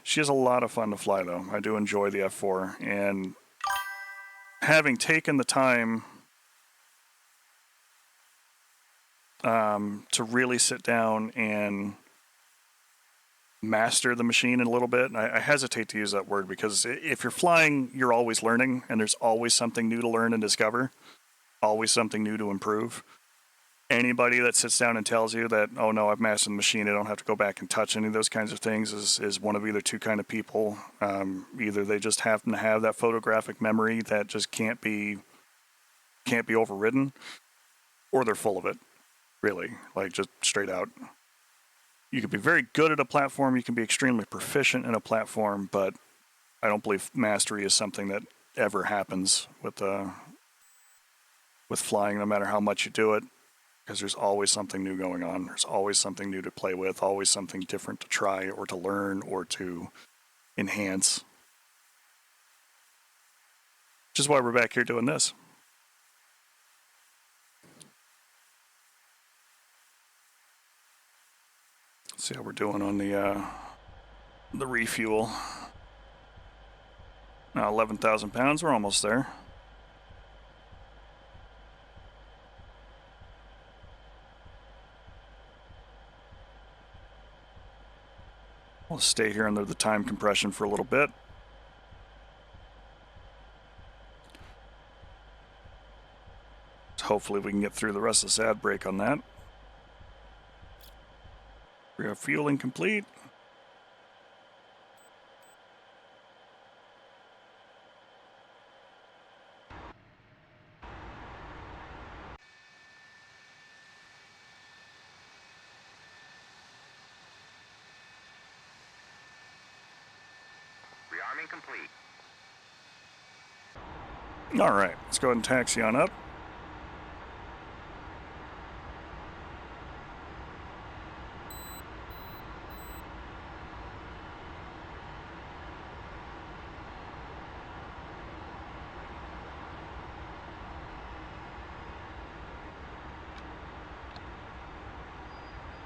[SPEAKER 1] She is a lot of fun to fly, though. I do enjoy the F4, and having taken the time to really sit down and master the machine in a little bit, and I hesitate to use that word because if you're flying, you're always learning, and there's always something new to learn and discover, always something new to improve. Anybody that sits down and tells you that, oh no, I've mastered the machine, I don't have to go back and touch any of those kinds of things, is one of either two kind of people. Either they just happen to have that photographic memory that just can't be overridden, or they're full of it, really, like just straight out. You can be very good at a platform, you can be extremely proficient in a platform, but I don't believe mastery is something that ever happens with flying, no matter how much you do it. Because there's always something new going on. There's always something new to play with, always something different to try or to learn or to enhance. Which is why we're back here doing this. Let's see how we're doing on the refuel. Now 11,000 pounds, we're almost there. We'll stay here under the time compression for a little bit. So hopefully we can get through the rest of this ad break on that. We have fueling complete.
[SPEAKER 2] Rearming complete.
[SPEAKER 1] All right, let's go ahead and taxi on up.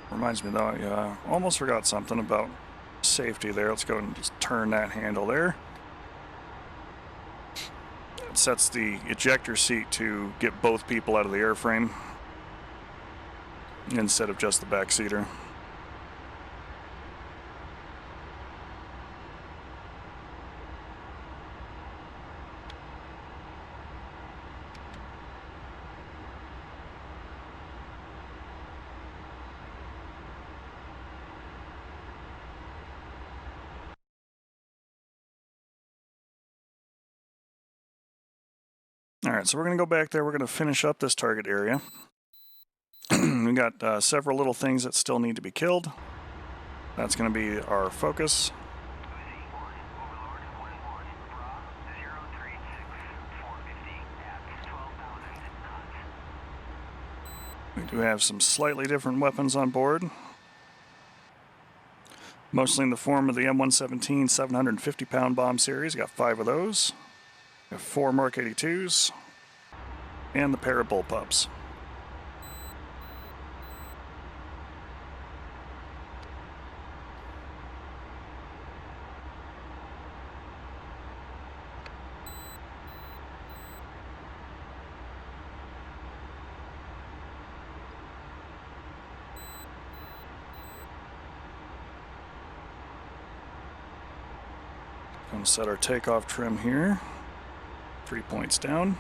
[SPEAKER 1] Reminds me though, I almost forgot something about safety there. Let's go ahead and just turn that handle there. It sets the ejector seat to get both people out of the airframe instead of just the back seater. All right, so we're going to go back there. We're going to finish up this target area. We got several little things that still need to be killed. That's going to be our focus. We do have some slightly different weapons on board. Mostly in the form of the M117 750-pound bomb series. Got 5 of those. We have 4 Mark 82s. And the pair of Bullpups. Going to set our takeoff trim here. 3 points down.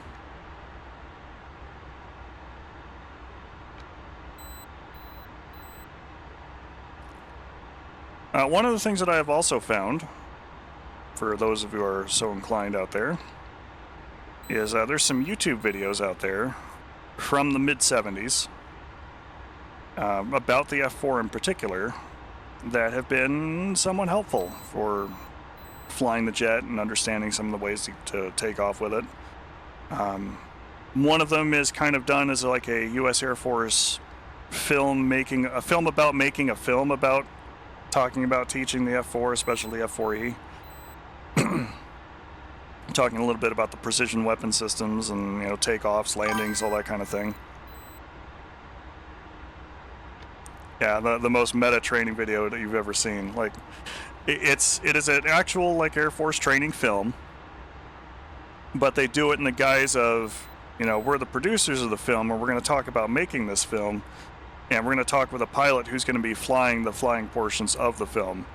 [SPEAKER 1] One of the things that I have also found, for those of you who are so inclined out there, is there's some YouTube videos out there from the mid-70s about the F4 in particular that have been somewhat helpful for flying the jet and understanding some of the ways to take off with it. One of them is kind of done as like a U.S. Air Force film about making a film about talking about teaching the F4, especially F4E. Talking a little bit about the precision weapon systems and, you know, takeoffs, landings, all that kind of thing. Yeah, the most meta training video that you've ever seen. Like, it is an actual, like, Air Force training film, but they do it in the guise of, you know, we're the producers of the film, and we're going to talk about making this film, and we're going to talk with a pilot who's going to be flying the flying portions of the film.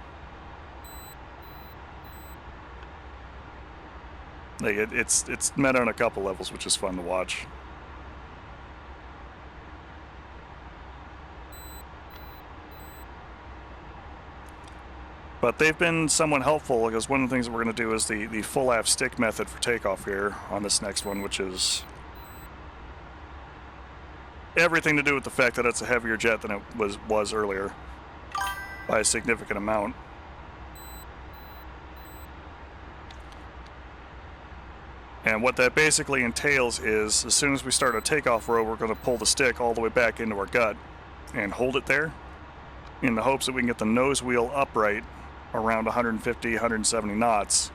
[SPEAKER 1] Like, it's meta on a couple levels, which is fun to watch. But they've been somewhat helpful, because one of the things that we're going to do is the full aft stick method for takeoff here on this next one, which is everything to do with the fact that it's a heavier jet than it was earlier by a significant amount. And what that basically entails is, as soon as we start a takeoff row, we're going to pull the stick all the way back into our gut and hold it there in the hopes that we can get the nose wheel upright around 150, 170 knots,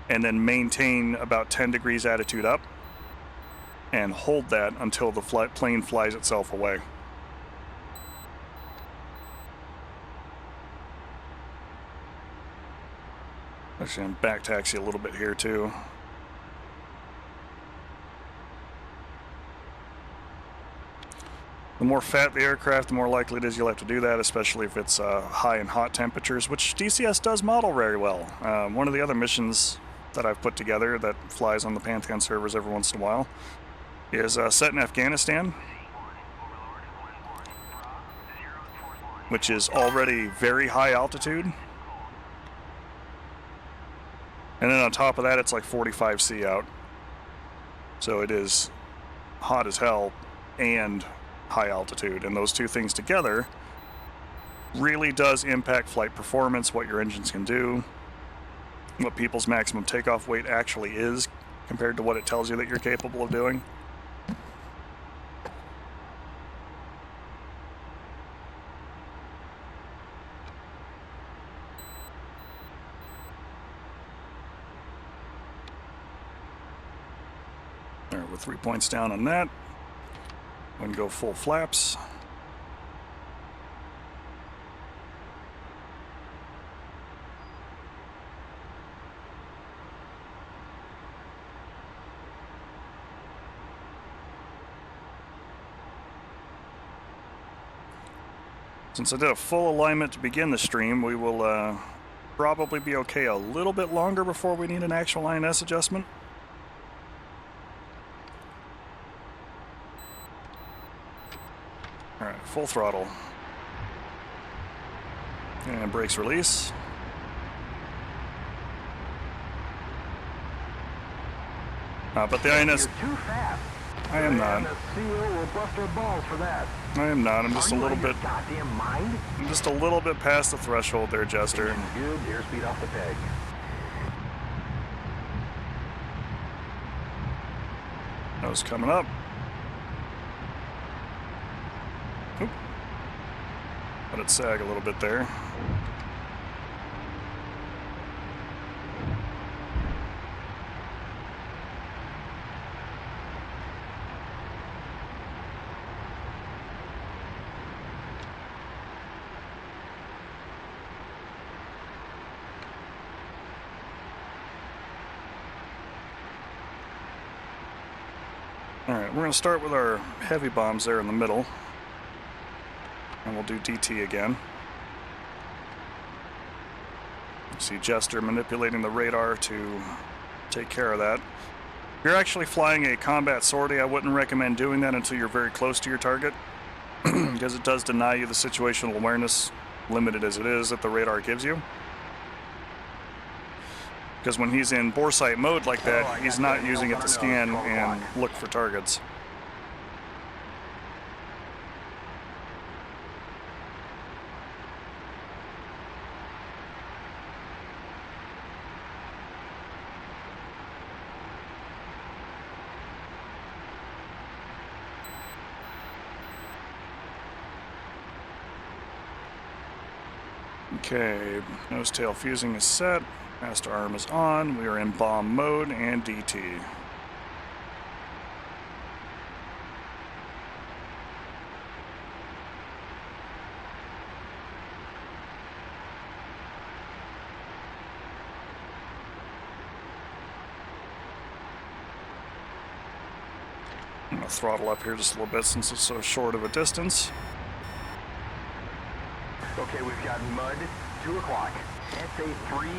[SPEAKER 1] and then maintain about 10 degrees attitude up and hold that until the plane flies itself away. Actually, I'm back taxi a little bit here too. The more fat the aircraft, the more likely it is you'll have to do that, especially if it's high and hot temperatures, which DCS does model very well. One of the other missions that I've put together that flies on the Pantheon servers every once in a while is set in Afghanistan, which is already very high altitude. And then on top of that, it's like 45°C out. So it is hot as hell and high altitude, and those two things together really does impact flight performance, what your engines can do, what people's maximum takeoff weight actually is compared to what it tells you that you're capable of doing. All right, we're 3 points down on that. And go full flaps. Since I did a full alignment to begin the stream, we will probably be okay a little bit longer before we need an actual INS adjustment. Alright, full throttle. And brakes release. But the INS...
[SPEAKER 2] You're too fast.
[SPEAKER 1] I am not.
[SPEAKER 2] The CEO will bust her balls for that.
[SPEAKER 1] I am not. I'm just a little bit...
[SPEAKER 2] Goddamn mind?
[SPEAKER 1] I'm just a little bit past the threshold there, Jester.
[SPEAKER 2] Good, airspeed off the peg.
[SPEAKER 1] Nose coming up. Oop. Let it sag a little bit there. Alright, we're going to start with our heavy bombs there in the middle. And we'll do DT again. You see Jester manipulating the radar to take care of that. If you're actually flying a combat sortie, I wouldn't recommend doing that until you're very close to your target, because it does deny you the situational awareness, limited as it is, that the radar gives you. Because when he's in bore sight mode like that, he's not using it to scan and look for targets. Okay, nose tail fusing is set. Master arm is on. We are in bomb mode and DT. I'm going to throttle up here just a little bit since it's so short of a distance.
[SPEAKER 2] Okay, we've got mud, 2 o'clock. SA3.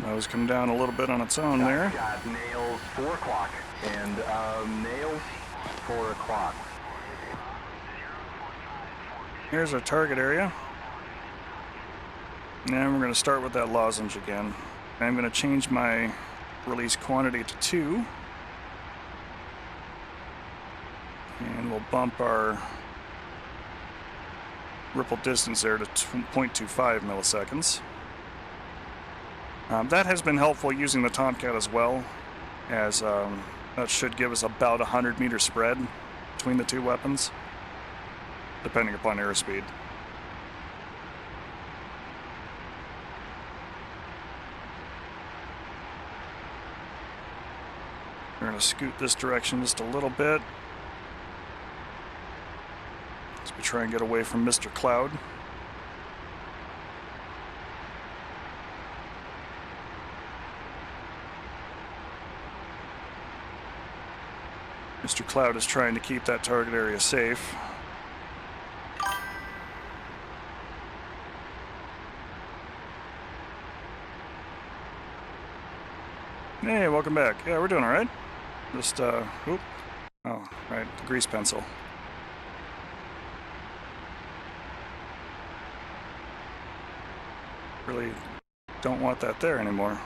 [SPEAKER 1] Nose come down a little bit on its own there.
[SPEAKER 2] Got nails, 4 o'clock. And nails, 4 o'clock.
[SPEAKER 1] Here's our target area. And we're going to start with that lozenge again. I'm going to change my release quantity to 2. And we'll bump our ripple distance there to 0.25 milliseconds. That has been helpful using the Tomcat as well, as that should give us about 100 meter spread between the two weapons, depending upon airspeed. We're going to scoot this direction just a little bit as we try and get away from Mr. Cloud. Mr. Cloud is trying to keep that target area safe. Hey, welcome back. Yeah, we're doing all right. Just, oop. Oh, right, the grease pencil. Really don't want that there anymore.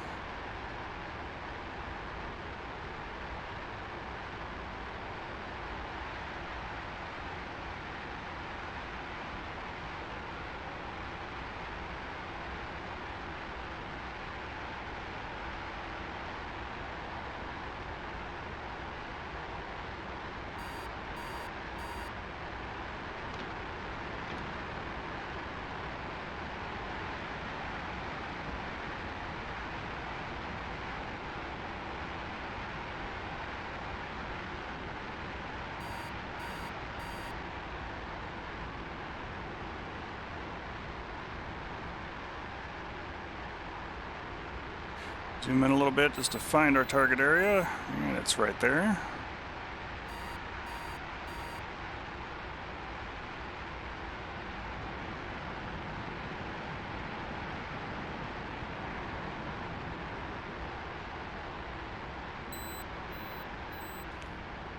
[SPEAKER 1] Zoom in a little bit just to find our target area, and it's right there.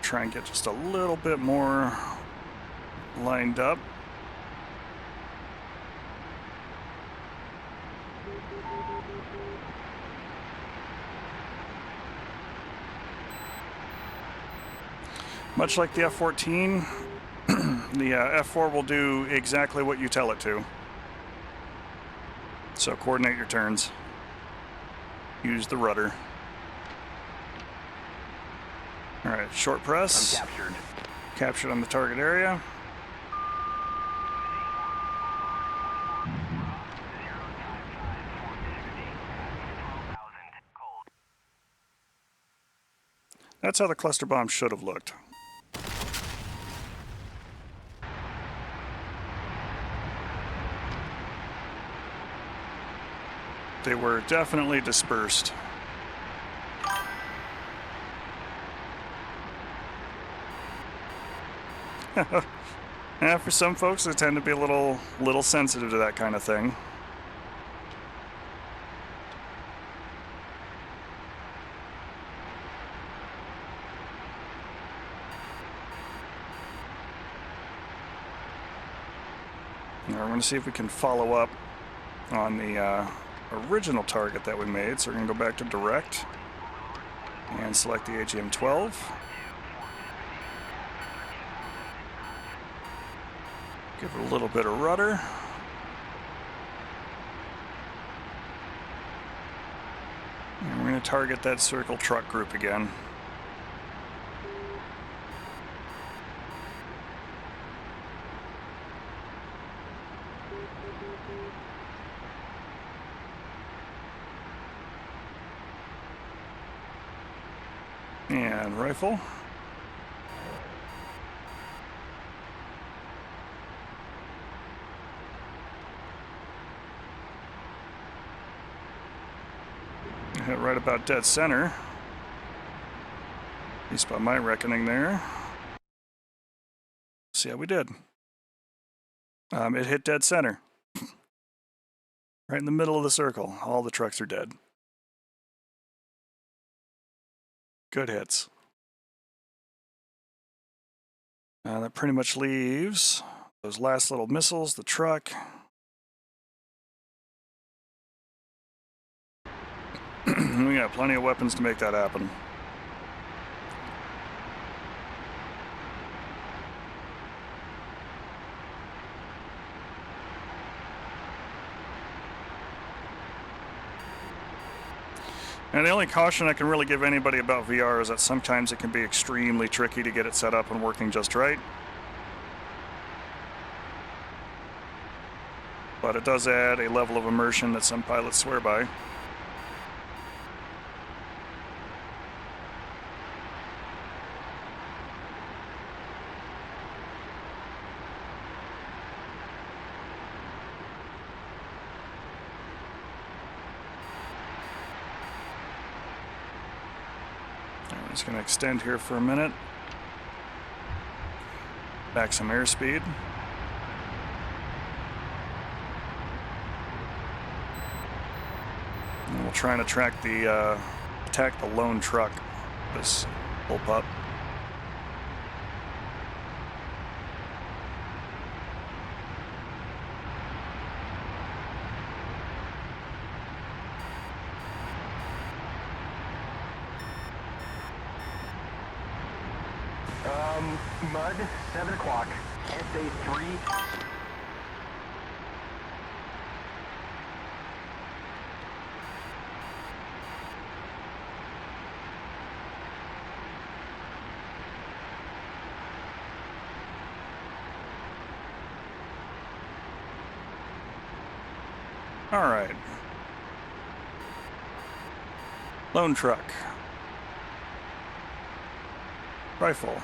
[SPEAKER 1] Try and get just a little bit more lined up. Much like the F-14, the F-4 will do exactly what you tell it to. So coordinate your turns. Use the rudder. All right, short press.
[SPEAKER 2] I'm captured.
[SPEAKER 1] Captured on the target area. That's how the cluster bomb should have looked. They were definitely dispersed. Yeah, for some folks, they tend to be a little sensitive to that kind of thing. Now we're going to see if we can follow up on the original target that we made. So we're going to go back to direct and select the AGM-12. Give it a little bit of rudder. And we're going to target that circle truck group again. And rifle. Hit right about dead center. At least by my reckoning there. See how we did. It hit dead center. Right in the middle of the circle. All the trucks are dead. Good hits. That pretty much leaves those last little missiles, the truck. We got plenty of weapons to make that happen. And the only caution I can really give anybody about VR is that sometimes it can be extremely tricky to get it set up and working just right. But it does add a level of immersion that some pilots swear by. I'm just going to extend here for a minute. Back some airspeed. And we'll try and attack the lone truck, this Bullpup.
[SPEAKER 2] Mud, 7 o'clock, SA3.
[SPEAKER 1] All right. Lone truck. Rifle.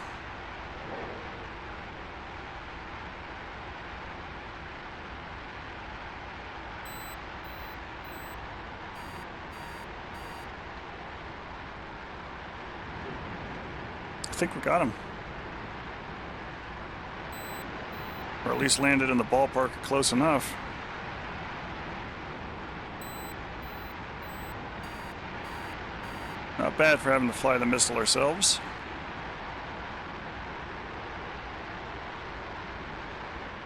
[SPEAKER 1] I think we got him. Or at least landed in the ballpark close enough. Not bad for having to fly the missile ourselves.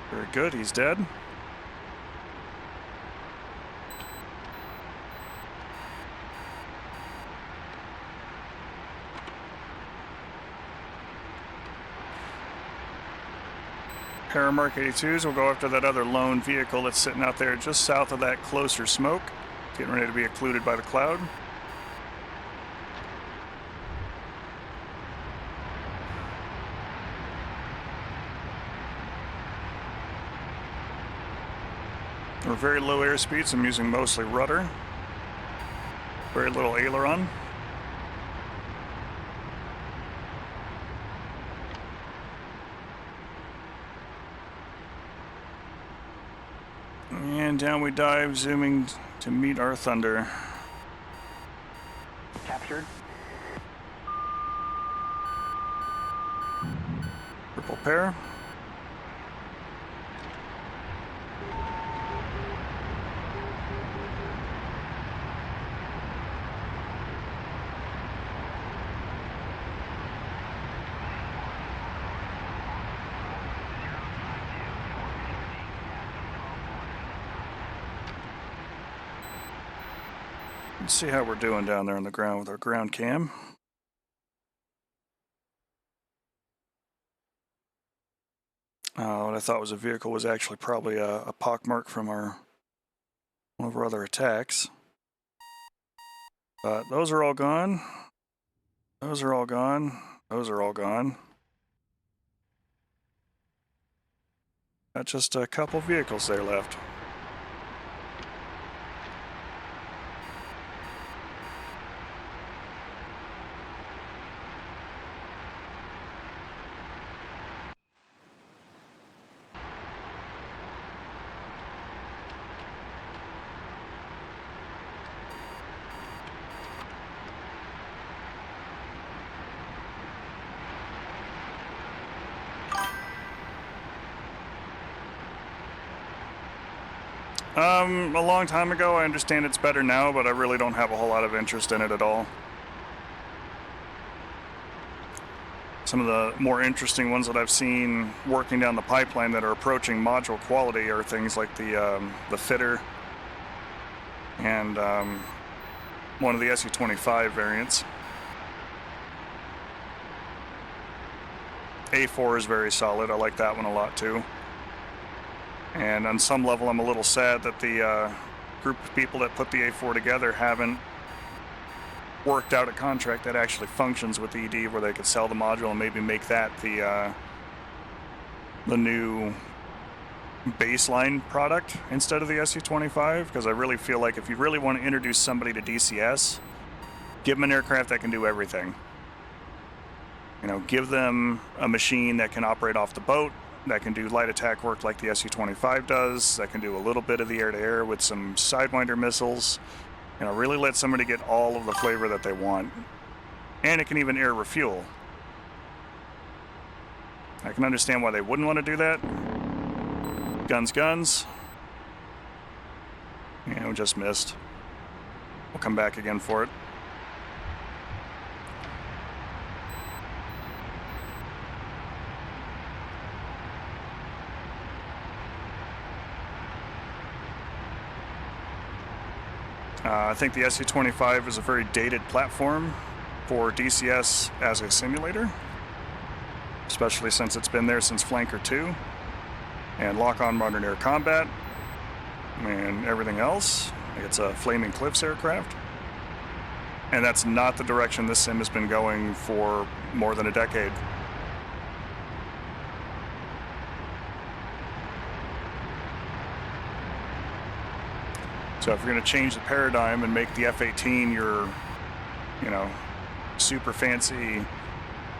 [SPEAKER 1] Very good, he's dead. Paramark 82s will go after that other lone vehicle that's sitting out there just south of that closer smoke, getting ready to be occluded by the cloud. We're very low airspeed, so I'm using mostly rudder. Very little aileron. And down we dive, zooming to meet our thunder.
[SPEAKER 2] Captured.
[SPEAKER 1] Purple pair. Let's see how we're doing down there on the ground with our ground cam. What I thought was a vehicle was actually probably a pockmark from one of our other attacks. But those are all gone. Those are all gone. Those are all gone. Got just a couple vehicles there left. A long time ago. I understand it's better now, but I really don't have a whole lot of interest in it at all. Some of the more interesting ones that I've seen working down the pipeline that are approaching module quality are things like the fitter and one of the SU-25 variants. A4 is very solid. I like that one a lot too. And on some level, I'm a little sad that the group of people that put the A4 together haven't worked out a contract that actually functions with ED where they could sell the module and maybe make that the new baseline product instead of the SU-25, because I really feel like if you really want to introduce somebody to DCS, give them an aircraft that can do everything. You know, give them a machine that can operate off the boat, that can do light attack work like the SU-25 does, that can do a little bit of the air-to-air with some Sidewinder missiles. You know, really let somebody get all of the flavor that they want. And it can even air refuel. I can understand why they wouldn't want to do that. Guns, guns. You know, just missed. We'll come back again for it. I think the SU-25 is a very dated platform for DCS as a simulator, especially since it's been there since Flanker 2 and lock-on modern air combat and everything else. It's a Flaming Cliffs aircraft, and that's not the direction this sim has been going for more than a decade. So if you're going to change the paradigm and make the F-18 your, you know, super fancy,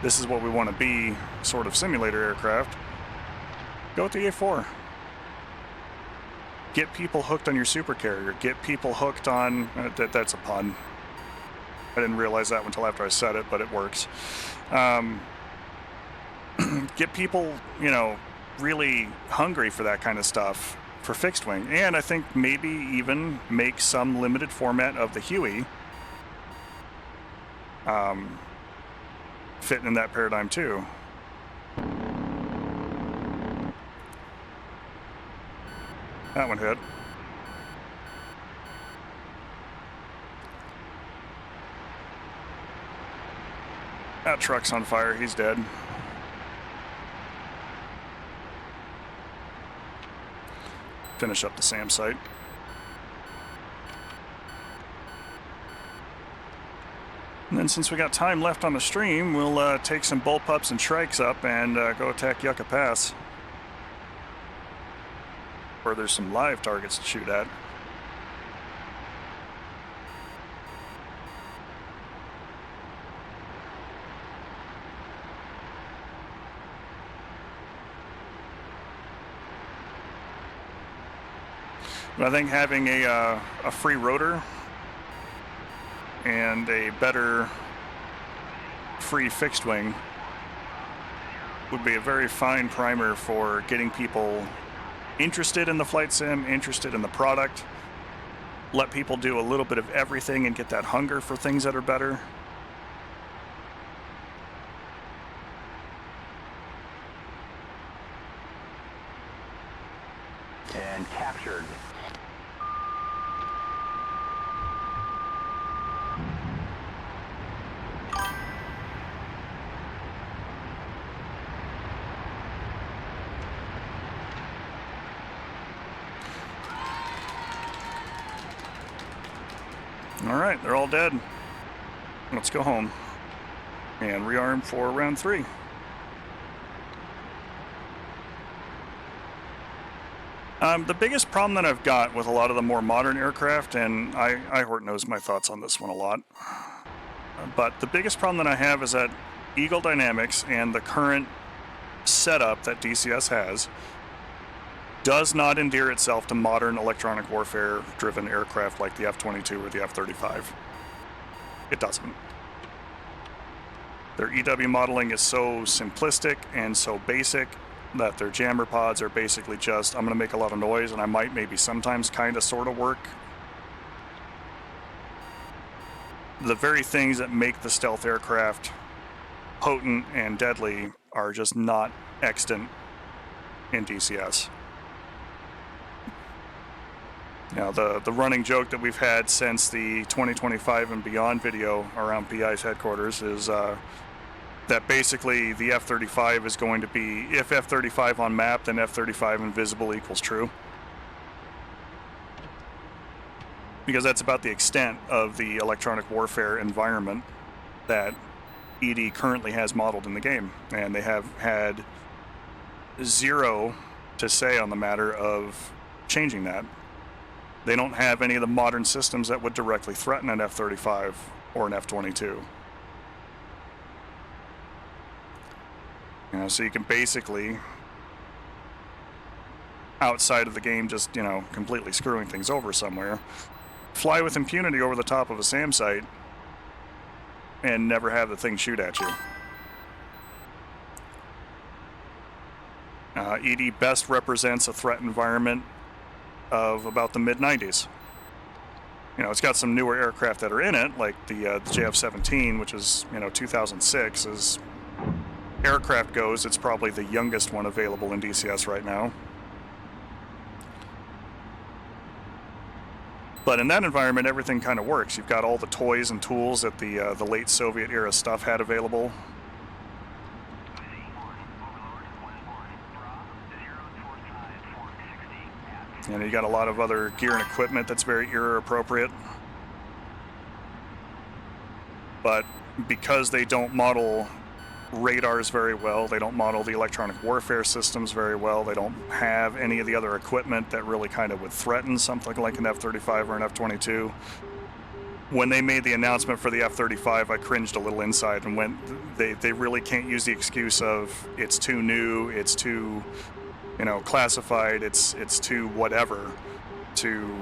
[SPEAKER 1] this is what we want to be sort of simulator aircraft, go with the A4. Get people hooked on your super carrier. Get people hooked on, that's a pun. I didn't realize that until after I said it, but it works. Get people, you know, really hungry for that kind of stuff. For fixed wing, and I think maybe even make some limited format of the Huey fitting in that paradigm too. That one hit. That truck's on fire, he's dead. Finish up the SAM site. And then since we got time left on the stream, we'll take some Bullpups and Shrikes up and go attack Yucca Pass, where there's some live targets to shoot at. But I think having a free rotor and a better free fixed wing would be a very fine primer for getting people interested in the flight sim, interested in the product. Let people do a little bit of everything and get that hunger for things that are better.
[SPEAKER 2] And captured.
[SPEAKER 1] All right, they're all dead. Let's go home and rearm for round 3. The biggest problem that I've got with a lot of the more modern aircraft, and Ihort knows my thoughts on this one a lot, but the biggest problem that I have is that Eagle Dynamics and the current setup that DCS has does not endear itself to modern electronic warfare driven aircraft like the F-22 or the F-35. It doesn't. Their EW modeling is so simplistic and so basic that their jammer pods are basically just, I'm going to make a lot of noise and I might maybe sometimes kind of sort of work. The very things that make the stealth aircraft potent and deadly are just not extant in DCS. Now, the running joke that we've had since the 2025 and beyond video around PI's headquarters is that basically the F-35 is going to be, if F-35 on map, then F-35 invisible equals true. Because that's about the extent of the electronic warfare environment that ED currently has modeled in the game. And they have had zero to say on the matter of changing that. They don't have any of the modern systems that would directly threaten an F-35 or an F-22. You know, so you can basically, outside of the game, just, you know, completely screwing things over somewhere, fly with impunity over the top of a SAM site and never have the thing shoot at you. ED best represents a threat environment of about the mid-90s. You know, it's got some newer aircraft that are in it, like the JF-17, which is, you know, 2006. As aircraft goes, it's probably the youngest one available in DCS right now. But in that environment, everything kind of works. You've got all the toys and tools that the late Soviet era stuff had available. And you got a lot of other gear and equipment that's very era appropriate. But because they don't model radars very well, they don't model the electronic warfare systems very well, they don't have any of the other equipment that really kind of would threaten something like an F-35 or an F-22. When they made the announcement for the F-35, I cringed a little inside and went, they really can't use the excuse of it's too new, it's too, you know, classified, it's too whatever, to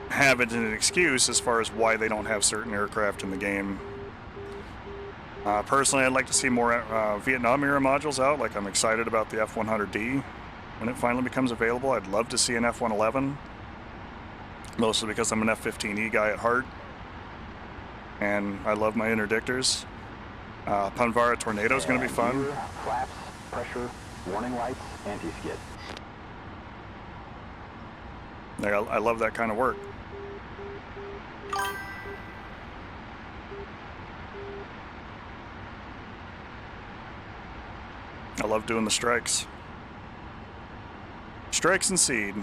[SPEAKER 1] have it as an excuse as far as why they don't have certain aircraft in the game. Personally, I'd like to see more Vietnam era modules out. Like, I'm excited about the F-100D when it finally becomes available. I'd love to see an F-111, mostly because I'm an F-15E guy at heart, and I love my interdictors. Panvara Tornado is going to be fun.
[SPEAKER 2] Gear, flaps, pressure, warning lights, anti-skid.
[SPEAKER 1] I love that kind of work. I love doing the strikes. Strikes and seed.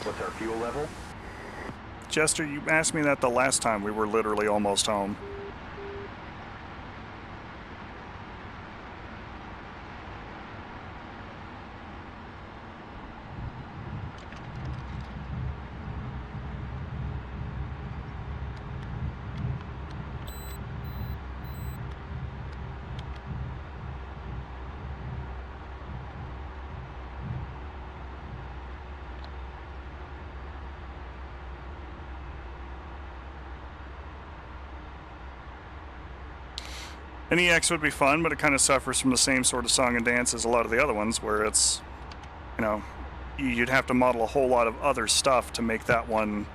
[SPEAKER 2] What's our fuel level?
[SPEAKER 1] Jester, you asked me that the last time we were literally almost home. An EX would be fun, but it kind of suffers from the same sort of song and dance as a lot of the other ones, where it's, you know, you'd have to model a whole lot of other stuff to make that one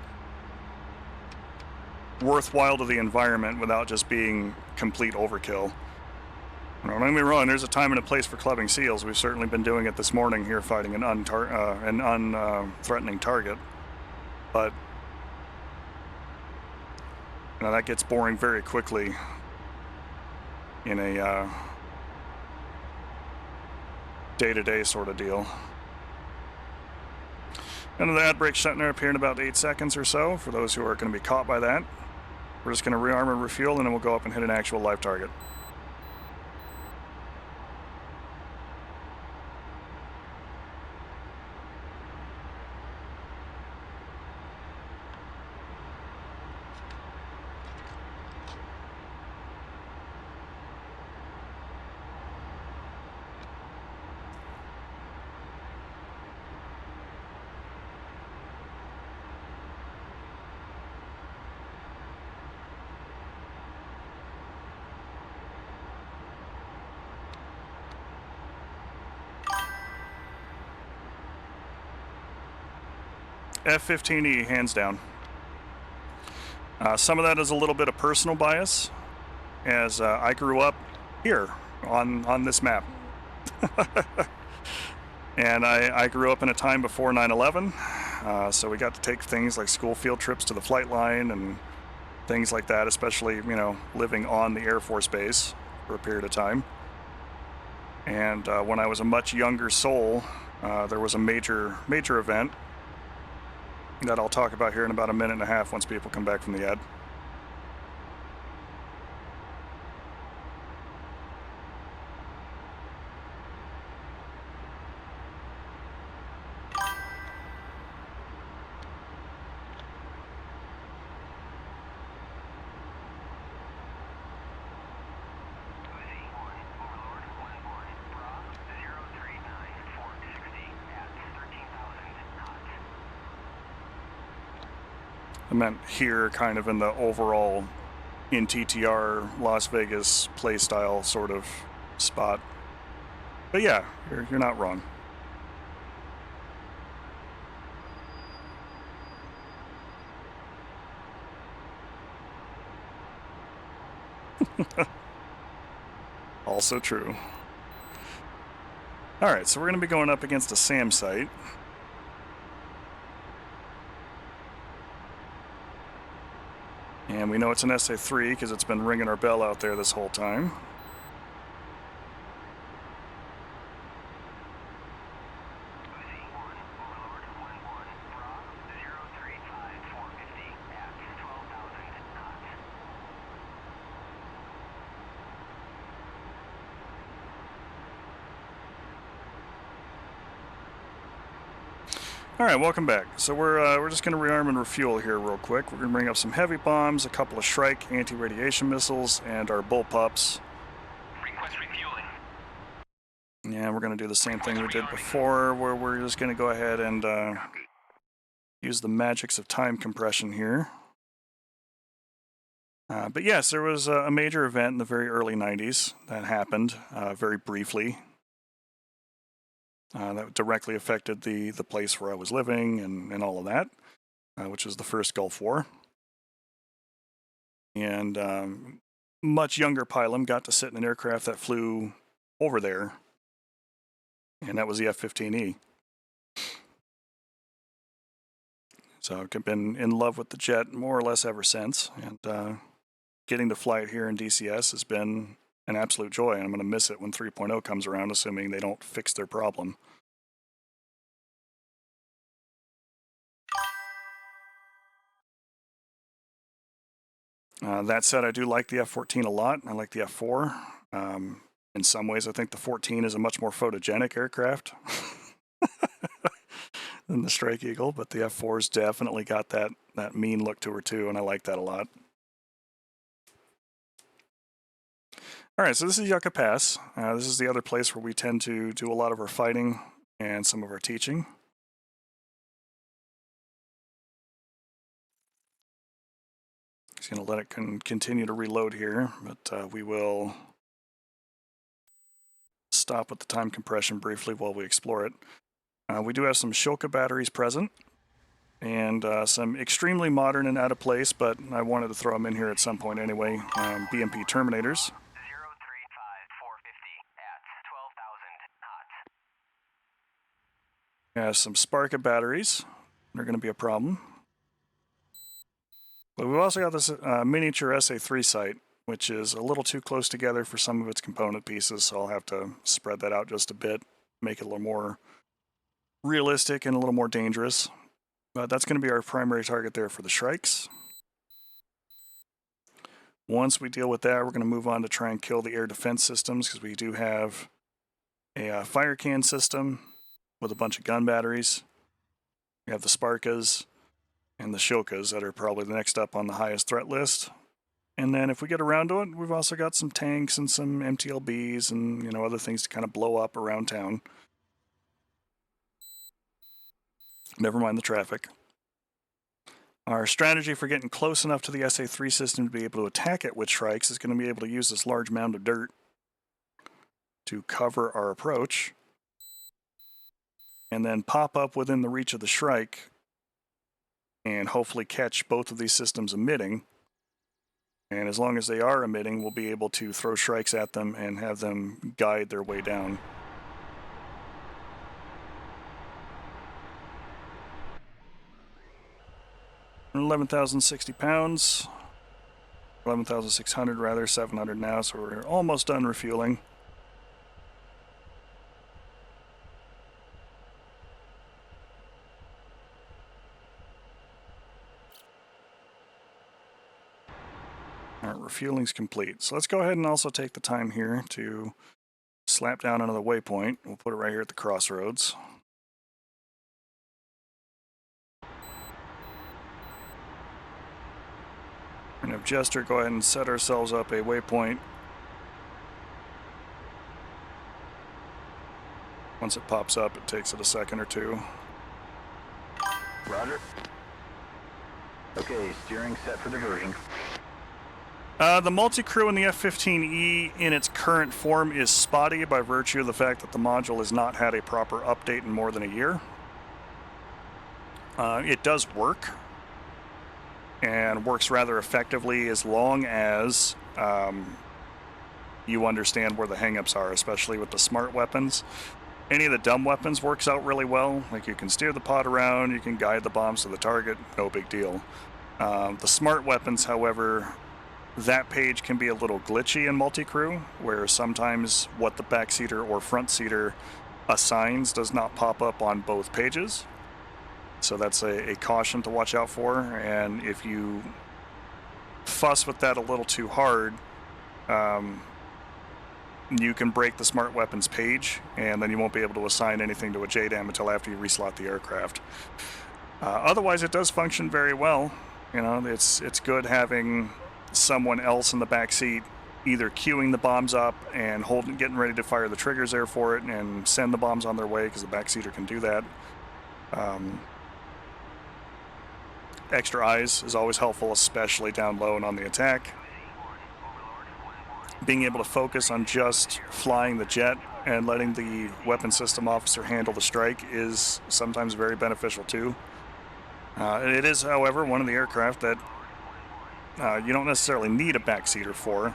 [SPEAKER 1] worthwhile to the environment without just being complete overkill. Don't get me wrong, there's a time and a place for clubbing seals. We've certainly been doing it this morning here, fighting an unthreatening target. But, you know, that gets boring very quickly in a day-to-day sort of deal. And the ad break shutting up here in about 8 seconds or so for those who are going to be caught by that. We're just going to rearm and refuel, and then we'll go up and hit an actual live target. F-15E, hands down. Some of that is a little bit of personal bias, as I grew up here on this map. And I grew up in a time before 9/11, so we got to take things like school field trips to the flight line and things like that, especially, you know, living on the Air Force Base for a period of time. And when I was a much younger soul, there was a major event that I'll talk about here in about a minute and a half once people come back from the ad. I meant here, kind of in the overall in TTR Las Vegas playstyle sort of spot. But yeah, you're not wrong. Also true. All right, so we're going to be going up against a SAM site. And we know it's an SA-3 because it's been ringing our bell out there this whole time. All right, welcome back. So we're just going to rearm and refuel here real quick. We're going to bring up some heavy bombs, a couple of Shrike anti-radiation missiles, and our Bullpups.
[SPEAKER 2] Request refueling.
[SPEAKER 1] Yeah, we're going to do the same thing we did before, where we're just going to go ahead and use the magics of time compression here. But yes, there was a major event in the very early 90s that happened very briefly. That directly affected the place where I was living and all of that, which was the first Gulf War. And much younger Pilum got to sit in an aircraft that flew over there, and that was the F-15E. So I've been in love with the jet more or less ever since, and getting to fly it here in DCS has been an absolute joy, and I'm going to miss it when 3.0 comes around, assuming they don't fix their problem. That said, I do like the F-14 a lot. I like the F-4. In some ways, I think the 14 is a much more photogenic aircraft than the Strike Eagle, but the F-4's definitely got that mean look to her too, and I like that a lot. All right, so this is Yucca Pass. This is the other place where we tend to do a lot of our fighting and some of our teaching. Just going to let it continue to reload here, but we will stop with the time compression briefly while we explore it. We do have some Shilka batteries present, and some extremely modern and out of place, but I wanted to throw them in here at some point anyway, BMP Terminators. Some Sparka batteries. They're going to be a problem. But we've also got this miniature SA-3 site, which is a little too close together for some of its component pieces, so I'll have to spread that out just a bit, make it a little more realistic and a little more dangerous. But that's going to be our primary target there for the Shrikes. Once we deal with that, we're going to move on to try and kill the air defense systems, because we do have a fire can system with a bunch of gun batteries. We have the Sparkas and the Shokas that are probably the next up on the highest threat list. And then if we get around to it, we've also got some tanks and some MTLBs and, you know, other things to kind of blow up around town. Never mind the traffic. Our strategy for getting close enough to the SA-3 system to be able to attack it with Shrikes is going to be able to use this large mound of dirt to cover our approach, and then pop up within the reach of the Shrike and hopefully catch both of these systems emitting. And as long as they are emitting, we'll be able to throw Shrikes at them and have them guide their way down. £11,060, 11,600 rather, 700 now, so we're almost done refueling. All right, refueling's complete. So let's go ahead and also take the time here to slap down another waypoint. We'll put it right here at the crossroads. And have Jester go ahead and set ourselves up a waypoint. Once it pops up, it takes it a second or two.
[SPEAKER 2] Roger. Okay, steering set for diversion.
[SPEAKER 1] The multi-crew in the F-15E in its current form is spotty by virtue of the fact that the module has not had a proper update in more than a year. It does work, and works rather effectively as long as you understand where the hangups are, especially with the smart weapons. Any of the dumb weapons works out really well. Like, you can steer the pod around, you can guide the bombs to the target, no big deal. The smart weapons, however, that page can be a little glitchy in multi-crew, where sometimes what the backseater or front-seater assigns does not pop up on both pages. So that's a caution to watch out for, and if you fuss with that a little too hard, you can break the smart weapons page, and then you won't be able to assign anything to a JDAM until after you reslot the aircraft. Otherwise, it does function very well. You know, it's good having someone else in the back seat either queuing the bombs up and getting ready to fire the triggers there for it and send the bombs on their way, because the backseater can do that. Extra eyes is always helpful, especially down low and on the attack. Being able to focus on just flying the jet and letting the weapon system officer handle the strike is sometimes very beneficial too. It is, however, one of the aircraft that you don't necessarily need a backseater for,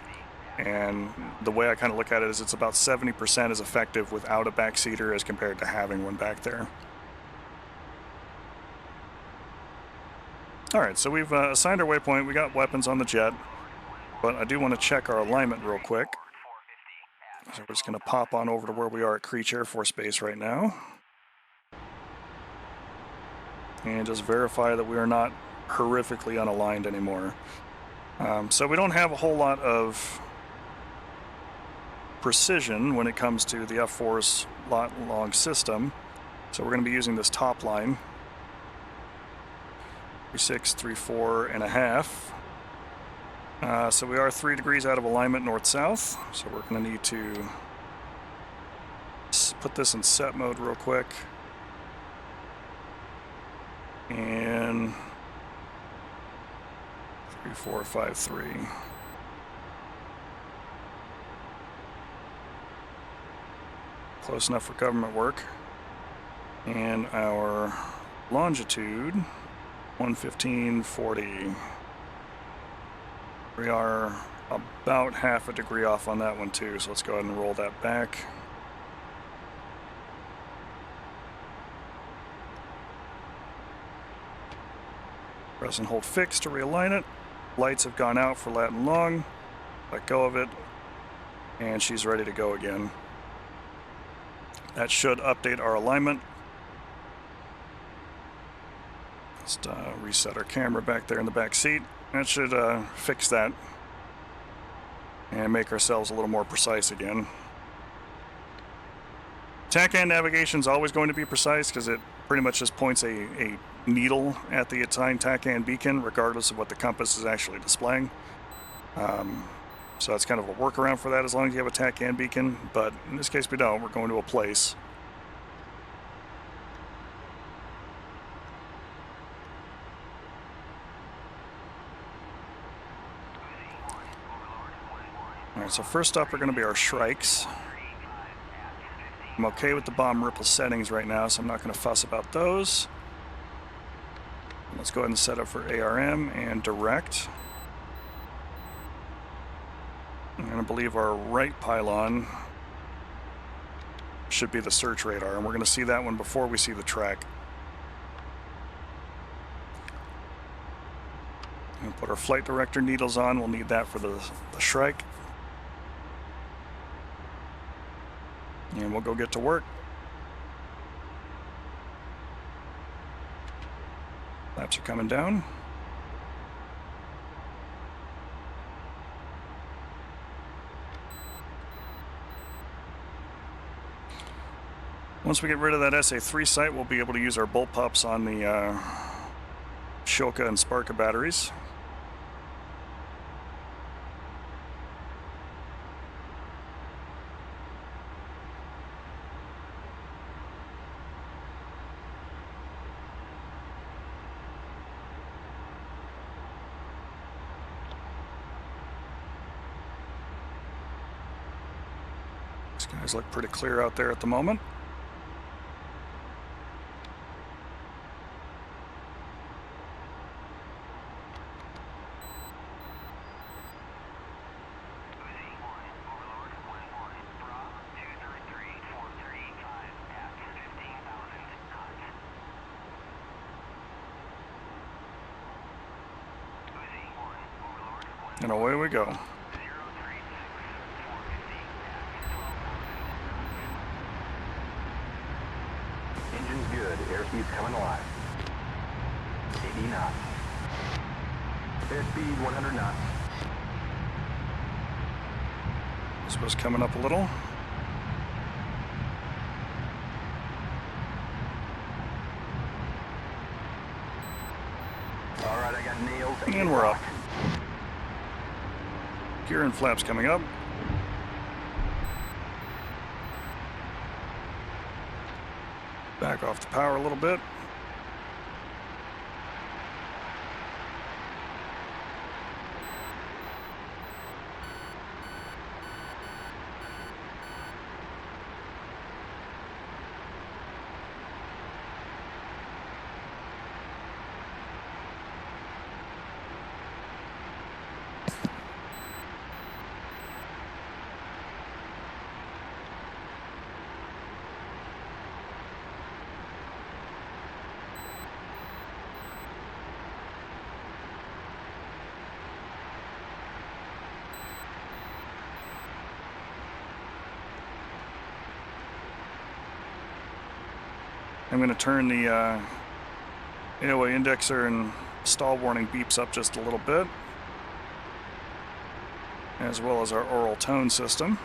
[SPEAKER 1] and the way I kind of look at it is it's about 70% as effective without a backseater as compared to having one back there. Alright, so we've assigned our waypoint, we got weapons on the jet, but I do want to check our alignment real quick. So we're just going to pop on over to where we are at Creech Air Force Base right now, and just verify that we are not horrifically unaligned anymore. So we don't have a whole lot of precision when it comes to the F4's long system, so we're going to be using this top line, 3634.5. So we are 3 degrees out of alignment north-south, so we're going to need to put this in set mode real quick. And 3453. Close enough for government work. And our longitude, 115.40. We are about half a degree off on that one too, so let's go ahead and roll that back. Press and hold fixed to realign it. Lights have gone out for Latin long. Let go of it, and she's ready to go again. That should update our alignment. Just reset our camera back there in the back seat. That should fix that and make ourselves a little more precise again. TACAN navigation is always going to be precise because it pretty much just points a needle at the assigned TACAN beacon regardless of what the compass is actually displaying. So that's kind of a workaround for that as long as you have a TACAN beacon, but in this case we don't. We're going to a place. Alright, so first up are going to be our Shrikes. I'm okay with the bomb ripple settings right now, so I'm not going to fuss about those. Let's go ahead and set up for ARM and direct. I'm going to believe our right pylon should be the search radar, and we're going to see that one before we see the track. We'll put our flight director needles on. We'll need that for the Shrike. And we'll go get to work. Flaps are coming down. Once we get rid of that SA3 sight, we'll be able to use our Bullpups on the Shoka and Sparka batteries. These guys look pretty clear out there at the moment. And away we go.
[SPEAKER 2] Engine's good. Airspeed's coming alive. 80 knots. Airspeed 100 knots.
[SPEAKER 1] This was coming up a little.
[SPEAKER 2] All right, I got nails.
[SPEAKER 1] And we're up. Gear and flaps coming up. Back off the power a little bit. I'm going to turn the AOA indexer and stall warning beeps up just a little bit, as well as our oral tone system.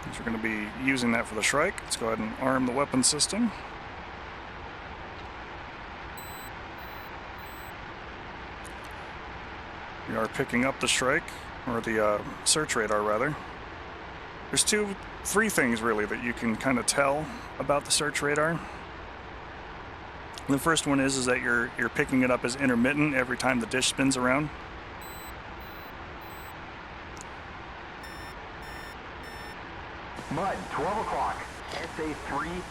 [SPEAKER 1] Since we're going to be using that for the Shrike, let's go ahead and arm the weapon system. We are picking up the Shrike, or the search radar rather. There's three things really that you can kind of tell about the search radar. The first one is that you're picking it up as intermittent every time the dish spins around.
[SPEAKER 2] Mud, 12 o'clock. SA3.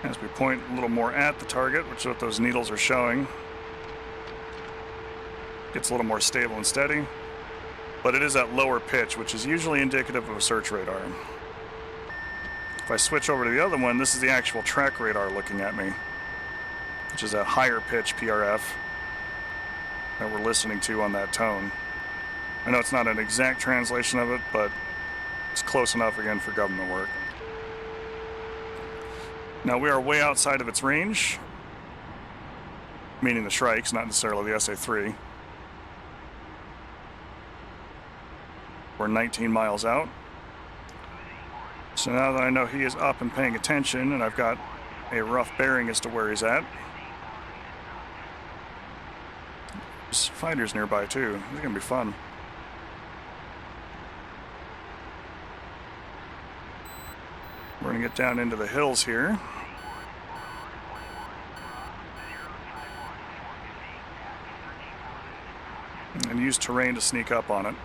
[SPEAKER 1] As we point a little more at the target, which is what those needles are showing, gets a little more stable and steady, but it is at lower pitch, which is usually indicative of a search radar. If I switch over to the other one, this is the actual track radar looking at me, which is at higher pitch PRF. that we're listening to on that tone. I know it's not an exact translation of it, but it's close enough again for government work. Now we are way outside of its range, meaning the Shrikes, not necessarily the SA-3. We're 19 miles out. So now that I know he is up and paying attention, and I've got a rough bearing as to where he's at. There's fighters nearby too. It's gonna be fun. We're gonna get down into the hills here. And use terrain to sneak up on it.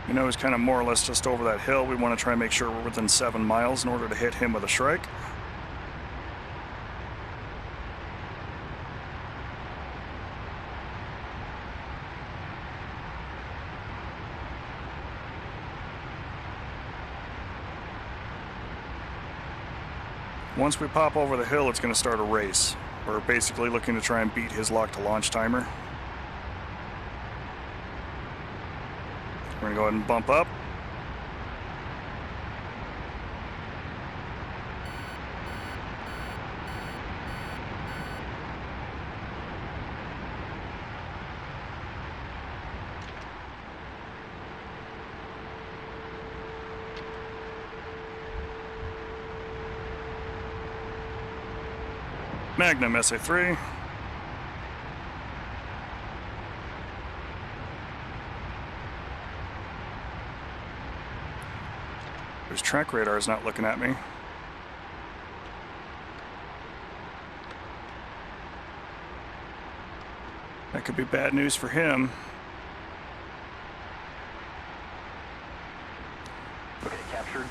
[SPEAKER 1] You know, he's kind of more or less just over that hill. We want to try and make sure we're within 7 miles in order to hit him with a Shrike. Once we pop over the hill, it's going to start a race. We're basically looking to try and beat his lock to launch timer. We're going to go ahead and bump up. Magnum SA-3. His track radar is not looking at me. That could be bad news for him.
[SPEAKER 2] Okay, captured.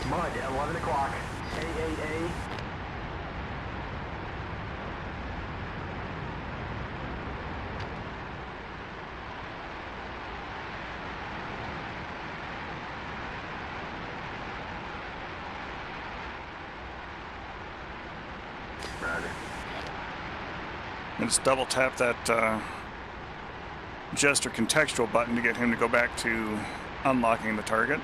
[SPEAKER 2] Mud, 11 o'clock. AAA. Roger.
[SPEAKER 1] And just double tap that gesture contextual button to get him to go back to unlocking the target.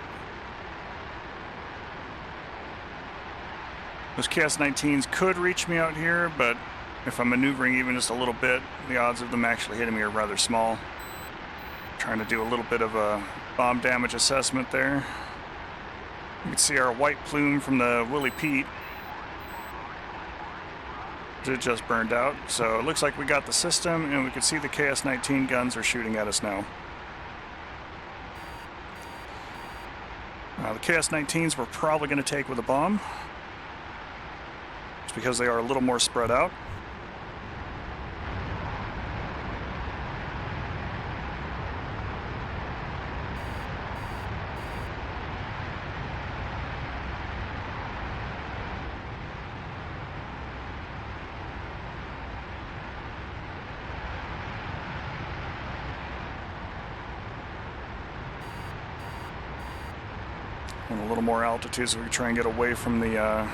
[SPEAKER 1] Those KS-19s could reach me out here, but if I'm maneuvering even just a little bit, the odds of them actually hitting me are rather small. Trying to do a little bit of a bomb damage assessment there. You can see our white plume from the Willie Pete. It just burned out, so it looks like we got the system, and we can see the KS-19 guns are shooting at us now. The KS-19s we're probably going to take with a bomb, just because they are a little more spread out. And a little more altitude so we can try and get away from the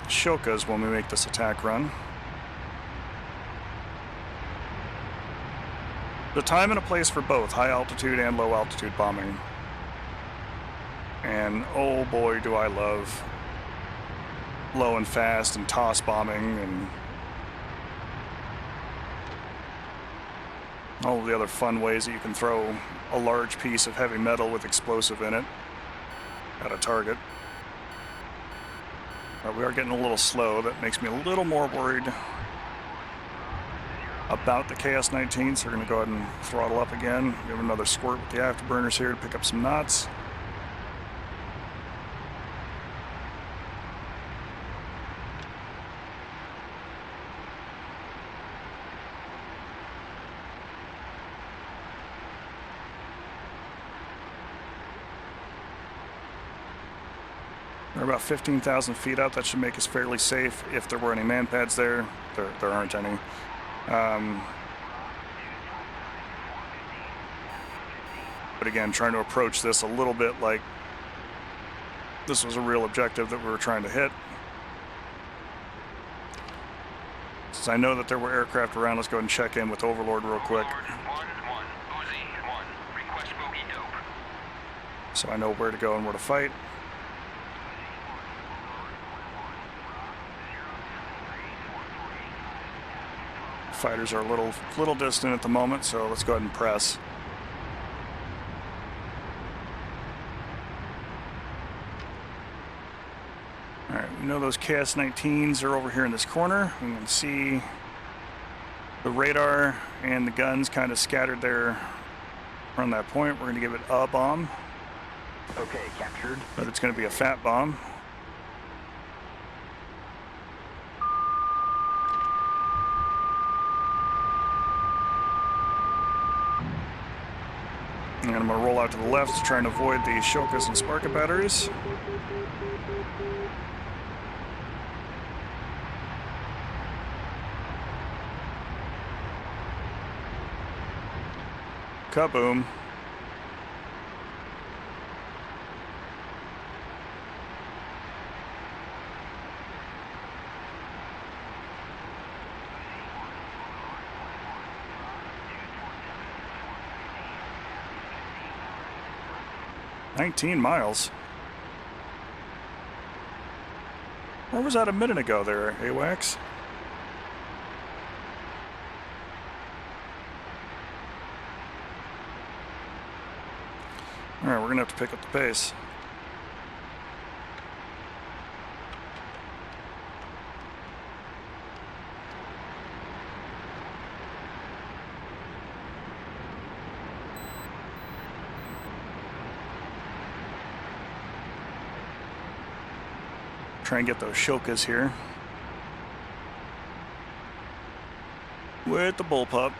[SPEAKER 1] Shokas when we make this attack run. The time and a place for both high altitude and low altitude bombing. And oh boy, do I love low and fast and toss bombing and all of the other fun ways that you can throw a large piece of heavy metal with explosive in it at a target. But we are getting a little slow. That makes me a little more worried about the KS-19, so we're going to go ahead and throttle up again. Give another squirt with the afterburners here to pick up some knots. We're about 15,000 feet up. That should make us fairly safe if there were any man pads there. There aren't any. But again, trying to approach this a little bit like this was a real objective that we were trying to hit. Since I know that there were aircraft around, let's go ahead and check in with Overlord real quick. So I know where to go and where to fight. Fighters are a little distant at the moment, so let's go ahead and press. All right, we know those KS-19s are over here in this corner. We can see the radar and the guns kind of scattered there around that point. We're going to give it a bomb.
[SPEAKER 2] Okay, captured.
[SPEAKER 1] But it's going to be a fat bomb. And I'm going to roll out to the left to try and avoid the Shokas and Sparka batteries. Kaboom. "19 miles. Where was that a minute ago there, AWACS? Alright, we're gonna have to pick up the pace. Try and get those Shokas here. With the Bullpup.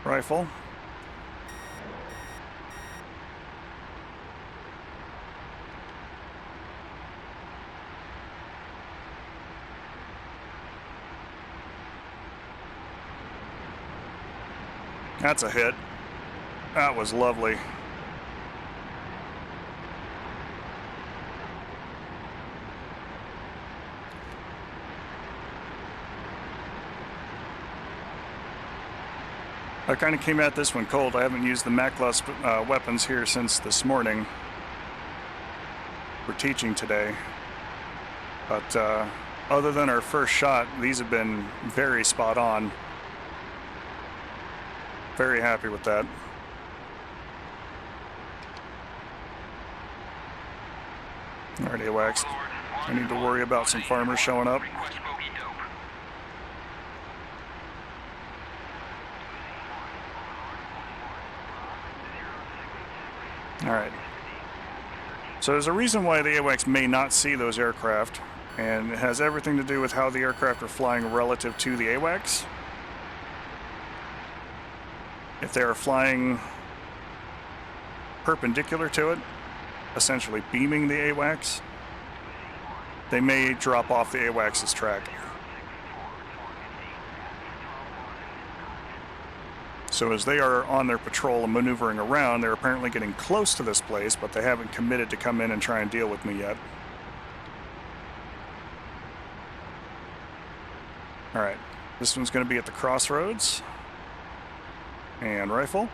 [SPEAKER 1] Rifle. That's a hit. That was lovely. I kind of came at this one cold. I haven't used the Macklus weapons here since this morning. We're teaching today. But other than our first shot, these have been very spot on. Very happy with that. Alright, AWACS. I need to worry about some farmers showing up. Alright. So there's a reason why the AWACS may not see those aircraft, and it has everything to do with how the aircraft are flying relative to the AWACS. If they are flying perpendicular to it, essentially beaming the AWACS, they may drop off the AWACS's track. So as they are on their patrol and maneuvering around, they're apparently getting close to this place, but they haven't committed to come in and try and deal with me yet. Alright, this one's going to be at the crossroads. And rifle.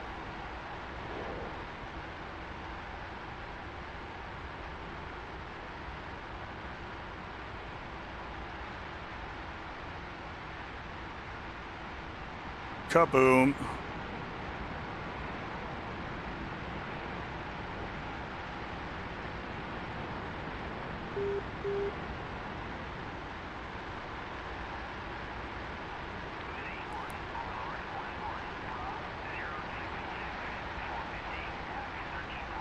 [SPEAKER 1] Kaboom.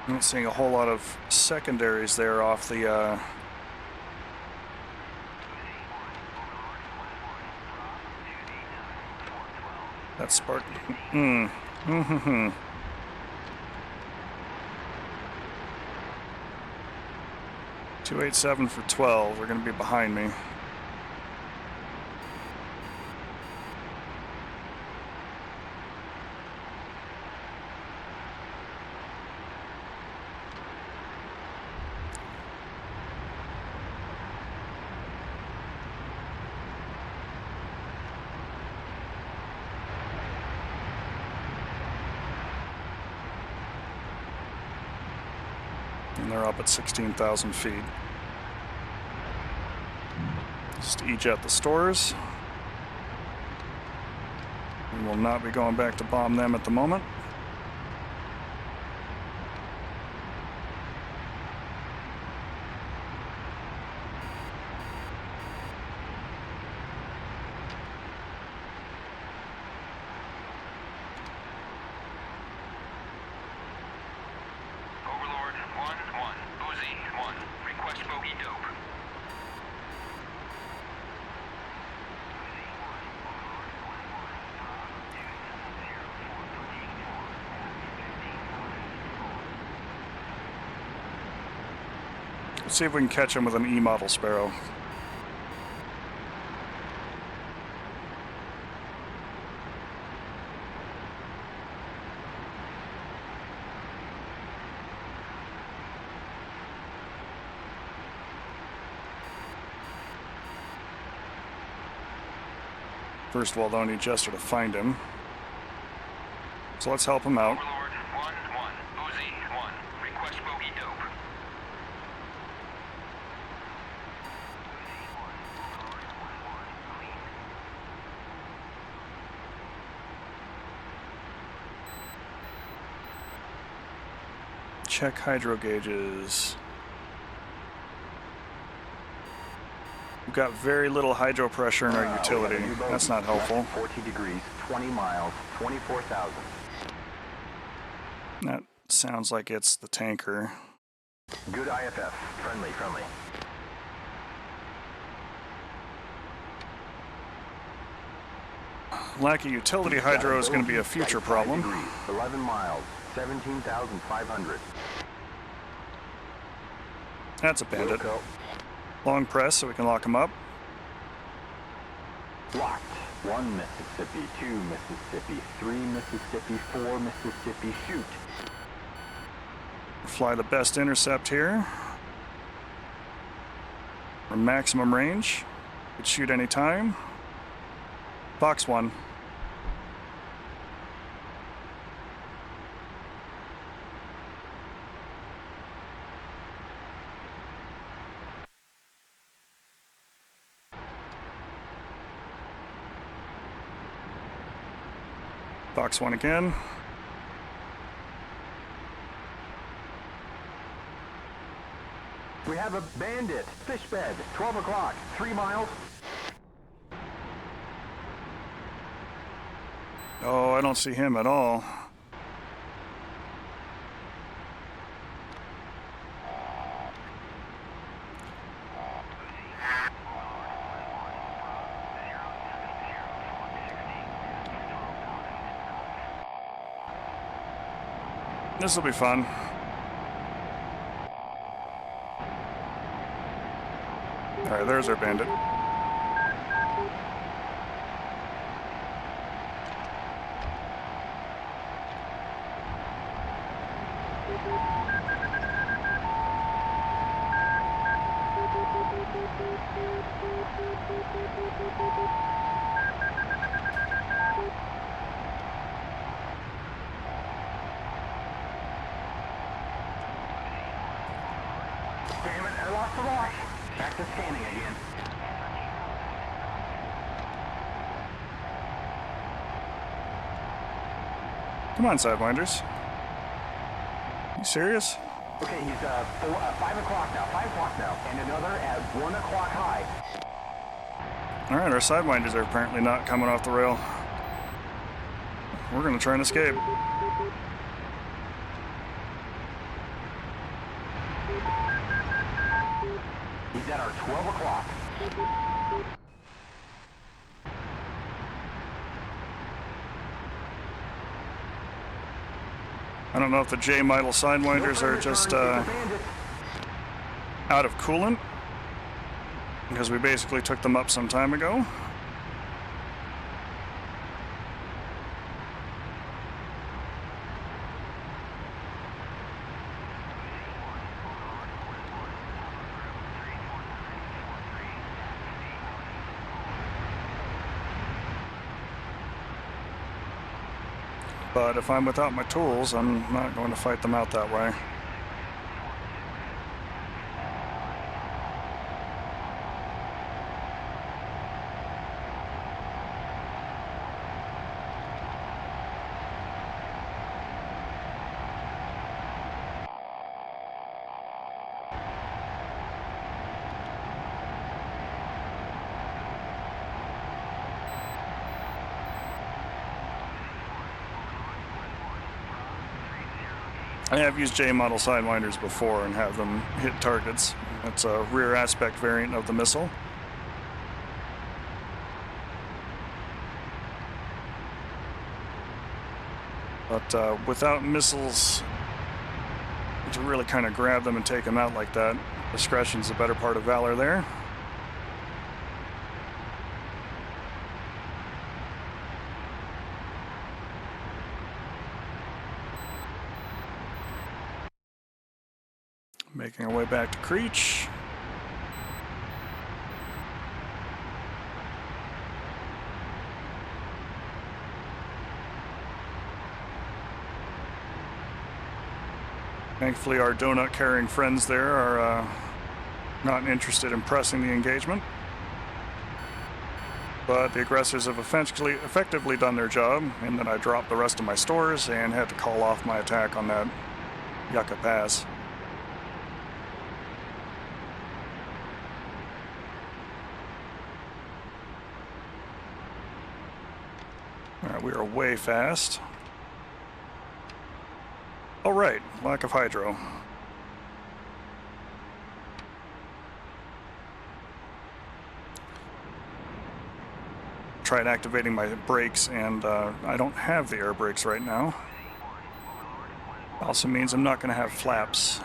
[SPEAKER 1] I'm not seeing a whole lot of secondaries there off the that spark. 287 for 12. They're going to be behind me. And they're up at 16,000 feet. Just E-jet the stores. We will not be going back to bomb them at the moment. Let's see if we can catch him with an E-model Sparrow. First of all, they'll need Jester to find him. So let's help him out. Check hydro gauges. We've got very little hydro pressure in our utility. That's not helpful.
[SPEAKER 2] 40 degrees, 20 miles, 24,000.
[SPEAKER 1] That sounds like it's the tanker.
[SPEAKER 2] Good IFF. Friendly, friendly.
[SPEAKER 1] Lack of utility hydro is going to be a future problem.
[SPEAKER 2] 11 miles, 17,500.
[SPEAKER 1] That's a bandit. Long press so we can lock him up.
[SPEAKER 2] Locked. 1 Mississippi, 2 Mississippi, 3 Mississippi, 4 Mississippi, shoot.
[SPEAKER 1] Fly the best intercept here. For maximum range. Could shoot any time. Fox 1. Fox 1 again.
[SPEAKER 2] We have a bandit. Fish bed. 12 o'clock. 3 miles.
[SPEAKER 1] Oh, I don't see him at all. This will be fun. All right, there's our bandit.
[SPEAKER 2] Damn it, I lost the lock. Back to scanning again.
[SPEAKER 1] Come on, Sidewinders. You serious?
[SPEAKER 2] Okay, he's 5 o'clock now, 5 o'clock now, and another at 1 o'clock high.
[SPEAKER 1] All right, our Sidewinders are apparently not coming off the rail. We're gonna try and escape.
[SPEAKER 2] He's at our 12 o'clock.
[SPEAKER 1] I don't know if the J-Model Sidewinders are just, I out of coolant because we basically took them up some time ago. But if I'm without my tools, I'm not going to fight them out that way. I have used J-model sidewinders before and have them hit targets. That's a rear aspect variant of the missile. But without missiles to really kind of grab them and take them out like that, discretion's the better part of valor there. Making our way back to Creech. Thankfully, our donut-carrying friends there are not interested in pressing the engagement. But the aggressors have effectively done their job, in that I dropped the rest of my stores and had to call off my attack on that Yucca Pass. Alright, we are way fast. Oh right, lack of hydro. Tried activating my brakes and I don't have the air brakes right now. Also means I'm not going to have flaps.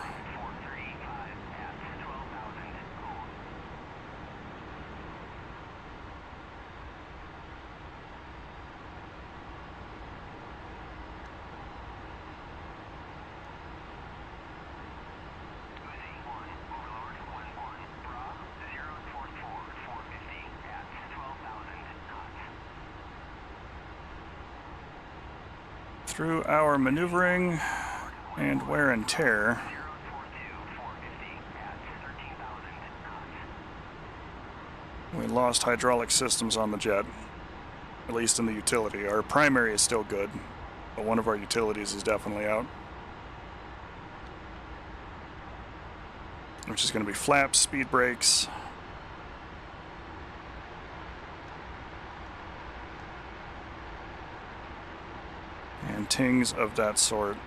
[SPEAKER 1] Through our maneuvering and wear and tear, we lost hydraulic systems on the jet, at least in the utility. Our primary is still good, but one of our utilities is definitely out. Which is going to be flaps, speed brakes, and tings of that sort.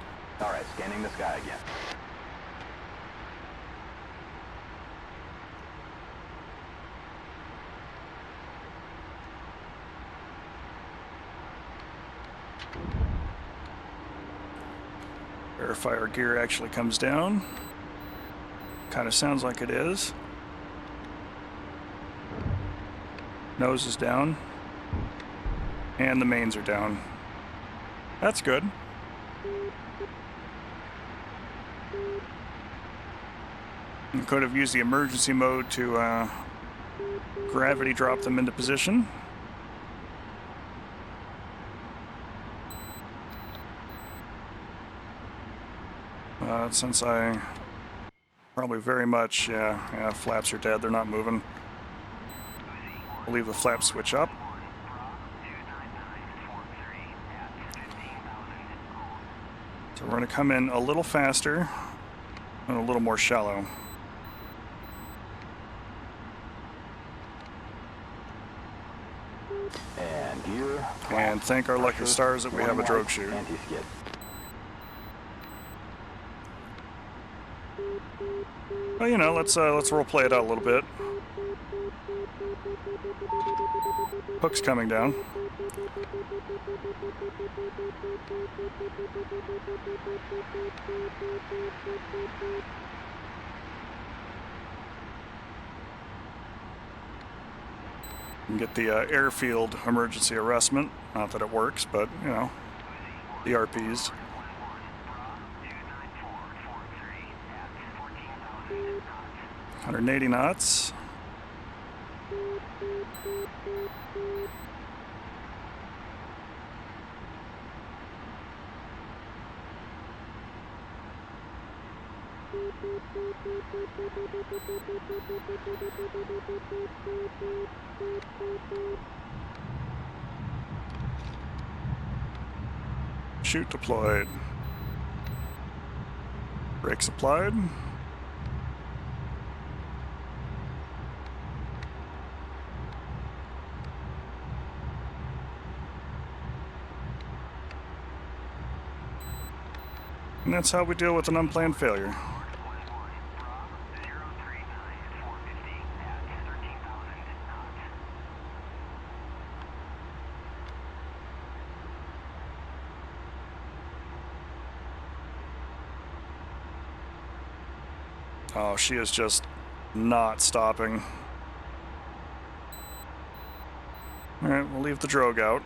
[SPEAKER 2] All right, scanning the sky again.
[SPEAKER 1] Verify our gear actually comes down. Kind of sounds like it is. Nose is down. And the mains are down. That's good. You could have used the emergency mode to gravity drop them into position. Since I probably very much, yeah, flaps are dead, they're not moving. I'll leave the flap switch up. So we're going to come in a little faster and a little more shallow.
[SPEAKER 2] And gear.
[SPEAKER 1] And thank our lucky stars that we have a drogue chute.
[SPEAKER 2] Anti-skid.
[SPEAKER 1] Well, you know, let's role play it out a little bit. Hook's coming down. and get the airfield emergency arrestment. Not that it works, but, you know, the RPs. $180 knots. Chute deployed. Brakes applied. And that's how we deal with an unplanned failure. Oh, she is just not stopping. Alright, we'll leave the drogue out.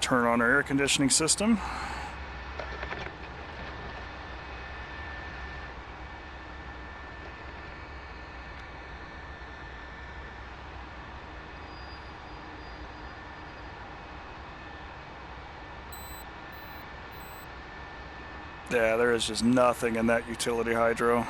[SPEAKER 1] Turn on our air conditioning system. Yeah, there is just nothing in that utility hydro.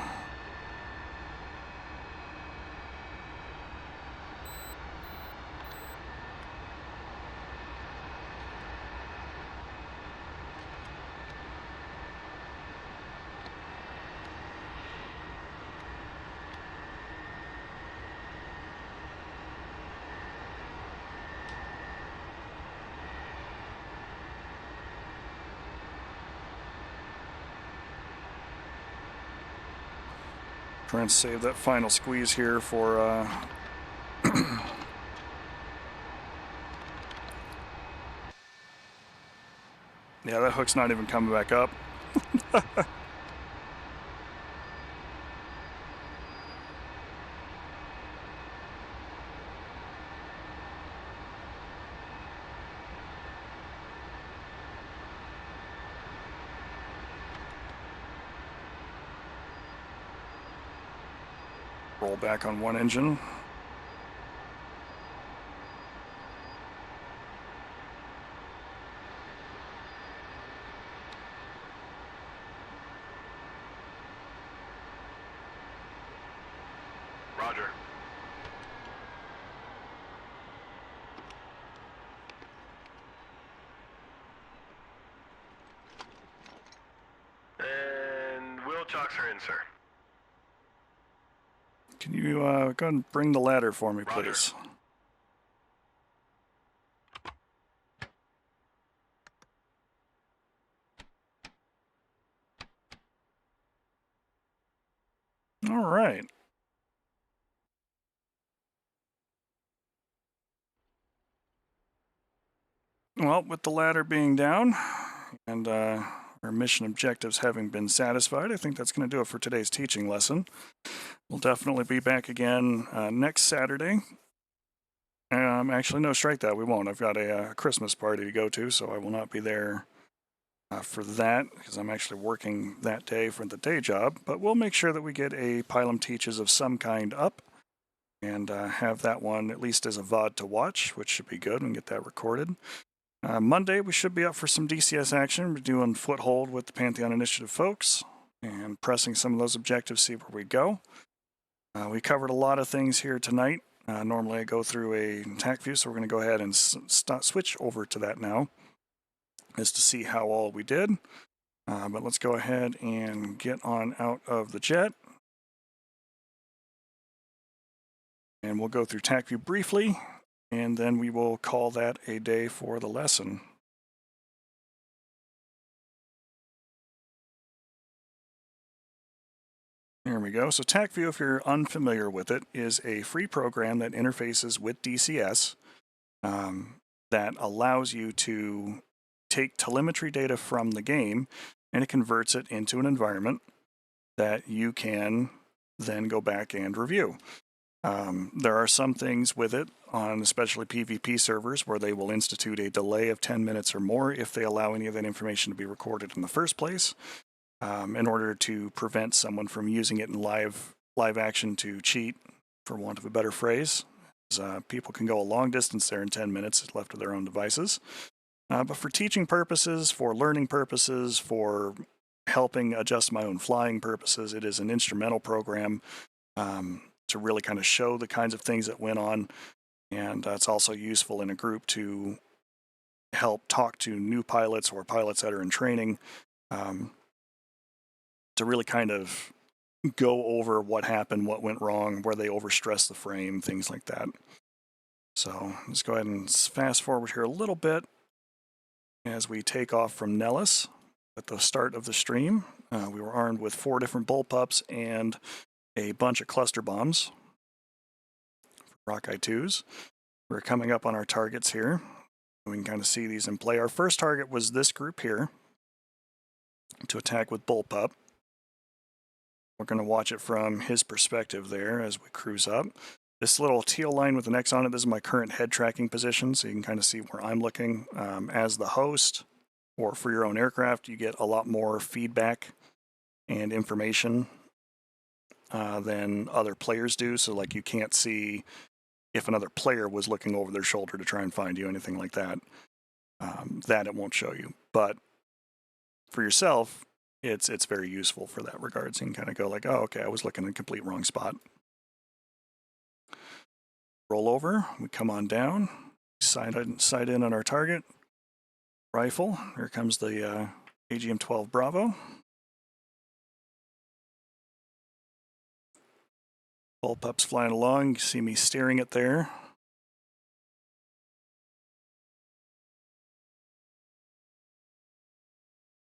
[SPEAKER 1] Trying to save that final squeeze here for yeah, that hook's not even coming back up. Roll back on one engine.
[SPEAKER 2] Roger. And wheel chocks are in, sir.
[SPEAKER 1] Can you go ahead and bring the ladder for me,
[SPEAKER 2] Roger.
[SPEAKER 1] please? All right. Well, with the ladder being down and our mission objectives having been satisfied, I think that's going to do it for today's teaching lesson. We'll definitely be back again next Saturday. Actually, no, strike that. We won't. I've got a Christmas party to go to, so I will not be there for that because I'm actually working that day for the day job. But we'll make sure that we get a Pilum Teaches of some kind up and have that one at least as a VOD to watch, which should be good and get that recorded. Monday, we should be up for some DCS action. We're doing Foothold with the Pantheon Initiative folks and pressing some of those objectives, see where we go. We covered a lot of things here tonight. Normally I go through a TAC view, so we're going to go ahead and switch over to that now, as to see how all we did. But let's go ahead and get on out of the jet. And we'll go through TAC view briefly, and then we will call that a day for the lesson. Here we go. So TACView, if you're unfamiliar with it, is a free program that interfaces with DCS that allows you to take telemetry data from the game and it converts it into an environment that you can then go back and review. There are some things with it on especially PvP servers where they will institute a delay of 10 minutes or more if they allow any of that information to be recorded in the first place, in order to prevent someone from using it in live action to cheat, for want of a better phrase. People can go a long distance there in 10 minutes left to their own devices. But for teaching purposes, for learning purposes, for helping adjust my own flying purposes, it is an instrumental program to really kind of show the kinds of things that went on. And it's also useful in a group to help talk to new pilots or pilots that are in training, to really kind of go over what happened, what went wrong, where they overstressed the frame, things like that. So let's go ahead and fast forward here a little bit as we take off from Nellis at the start of the stream. We were armed with 4 different bullpups and a bunch of cluster bombs for Rockeye 2s. We're coming up on our targets here. We can kind of see these in play. Our first target was this group here to attack with Bullpup. We're going to watch it from his perspective there as we cruise up. This little teal line with an X on it, this is my current head tracking position, so you can kind of see where I'm looking. As the host, or for your own aircraft, you get a lot more feedback and information than other players do. So like you can't see if another player was looking over their shoulder to try and find you, anything like that. That it won't show you. But for yourself, it's very useful for that regard. So you can kind of go like, oh, okay, I was looking in a complete wrong spot. Roll over, we come on down, sight in on our target. Rifle, here comes the AGM-12 Bravo. Bullpup's flying along, you see me steering it there.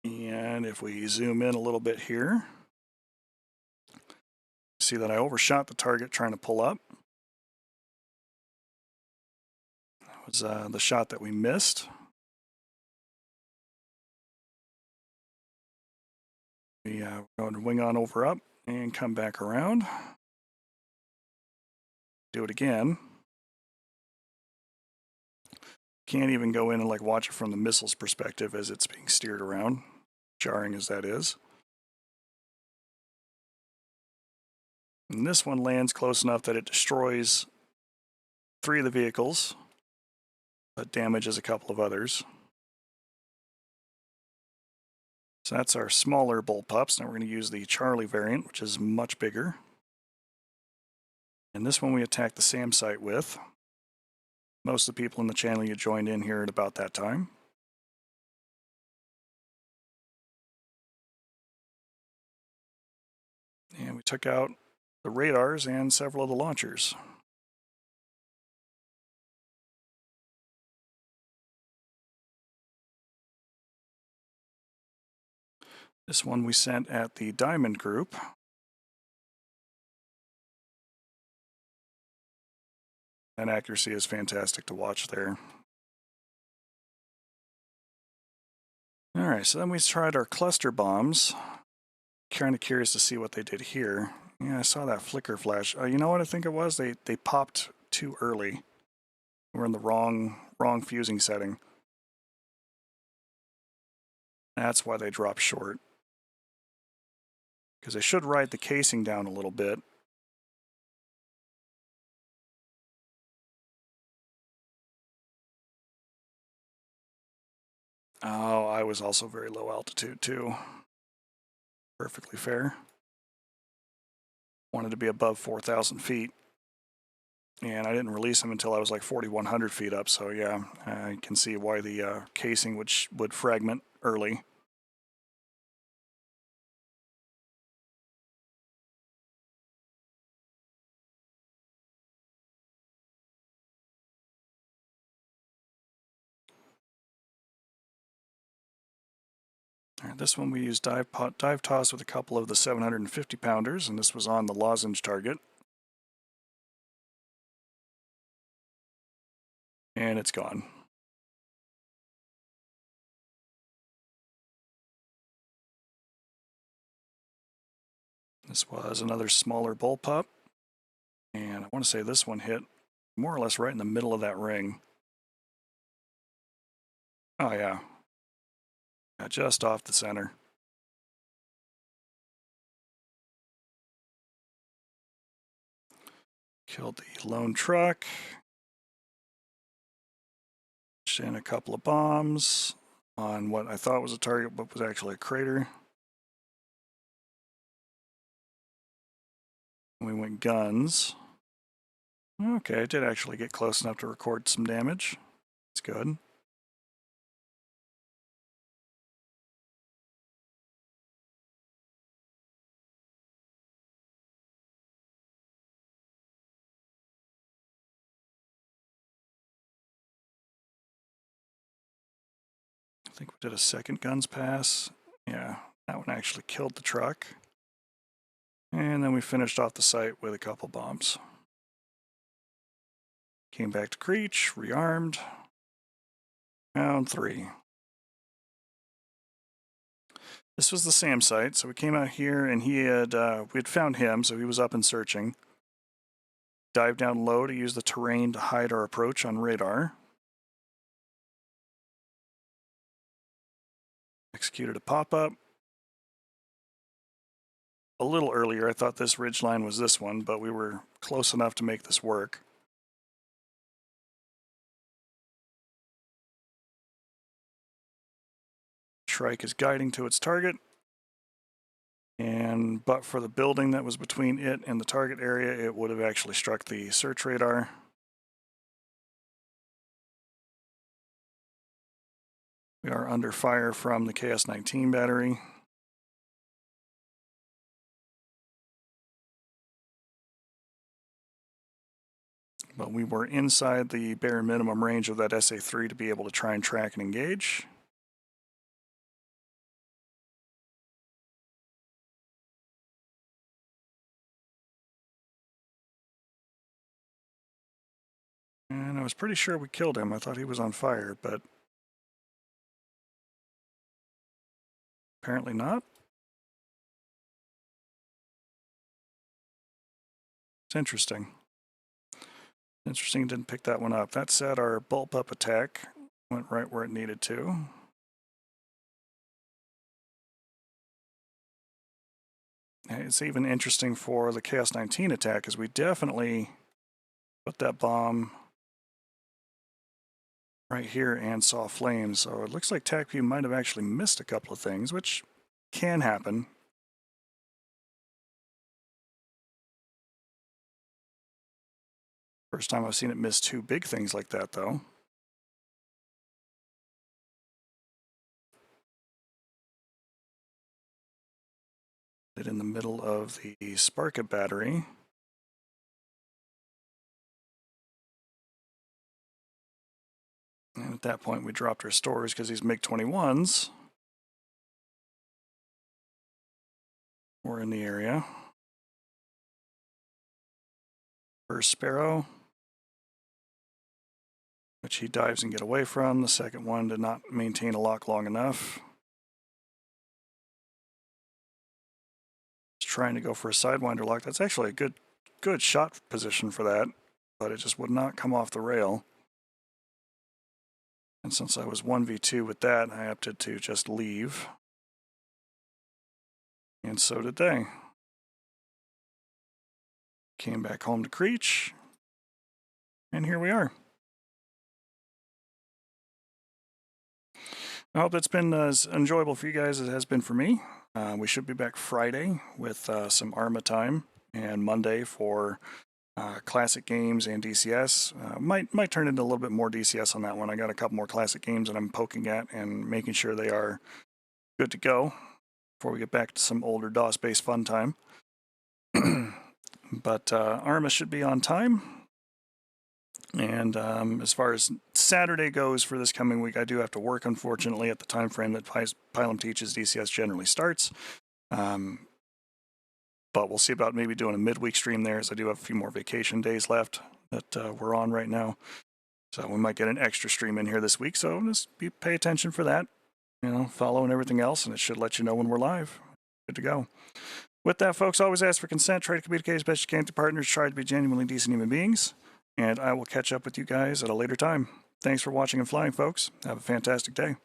[SPEAKER 1] And if we zoom in a little bit here, see that I overshot the target trying to pull up. That was the shot that we missed. We're going to wing on over up and come back around. Do it again. Can't even go in and like watch it from the missile's perspective as it's being steered around, jarring as that is. And this one lands close enough that it destroys 3 of the vehicles, but damages a couple of others. So that's our smaller Bullpups. Now we're going to use the Charlie variant, which is much bigger. And this one we attacked the SAM site with. Most of the people in the channel you joined in here at about that time. And we took out the radars and several of the launchers. This one we sent at the Diamond Group. That accuracy is fantastic to watch there. Alright, so then we tried our cluster bombs. Kind of curious to see what they did here. Yeah, I saw that flicker flash. You know what I think it was? They popped too early. We're in the wrong fusing setting. That's why they dropped short. Because they should ride the casing down a little bit. Oh, I was also very low altitude too. Perfectly fair. Wanted to be above 4,000 feet. And I didn't release them until I was like 4,100 feet up. So yeah, I can see why the casing would fragment early. All right, this one we used dive toss with a couple of the 750 pounders, and this was on the lozenge target. And it's gone. This was another smaller bullpup, and I want to say this one hit more or less right in the middle of that ring. Oh yeah, just off the center. Killed the lone truck. In a couple of bombs on what I thought was a target, but was actually a crater. We went guns. Okay, I did actually get close enough to record some damage. That's good. I think we did a second guns pass. Yeah, that one actually killed the truck. And then we finished off the site with a couple bombs. Came back to Creech, rearmed. Round 3. This was the SAM site, so we came out here and we had found him, so he was up and searching. Dived down low to use the terrain to hide our approach on radar. Executed a pop-up. A little earlier, I thought this ridgeline was this one, but we were close enough to make this work. Shrike is guiding to its target. But for the building that was between it and the target area, it would have actually struck the search radar. We are under fire from the KS-19 battery. But we were inside the bare minimum range of that SA-3 to be able to try and track and engage. And I was pretty sure we killed him. I thought he was on fire, but apparently not. It's interesting. Interesting, didn't pick that one up. That said, our Bullpup attack went right where it needed to. It's even interesting for the KS-19 attack, as we definitely put that bomb right here and saw flames. So it looks like TACP might have actually missed a couple of things, which can happen. First time I've seen it miss 2 big things like that, though. It in the middle of the Sparket battery. And at that point, we dropped our stores because these MiG-21s were in the area. First Sparrow, which he dives and get away from. The second one did not maintain a lock long enough. Trying to go for a Sidewinder lock. That's actually a good shot position for that, but it just would not come off the rail. And since I was 1v2 with that, I opted to just leave. And so did they. Came back home to Creech, and here we are. I hope that's been as enjoyable for you guys as it has been for me. We should be back Friday with some ARMA time, and Monday for classic games and DCS. Might turn into a little bit more DCS on that one. I got a couple more classic games that I'm poking at and making sure they are good to go before we get back to some older DOS-based fun time. But ARMA should be on time. And as far as Saturday goes for this coming week, I do have to work, unfortunately, at the time frame that Pilum teaches DCS generally starts. But we'll see about maybe doing a midweek stream there, as I do have a few more vacation days left that we're on right now. So we might get an extra stream in here this week, so just pay attention for that. You know, follow and everything else, and it should let you know when we're live. Good to go. With that, folks, always ask for consent. Try to communicate as best you can to partners. Try to be genuinely decent human beings. And I will catch up with you guys at a later time. Thanks for watching and flying, folks. Have a fantastic day.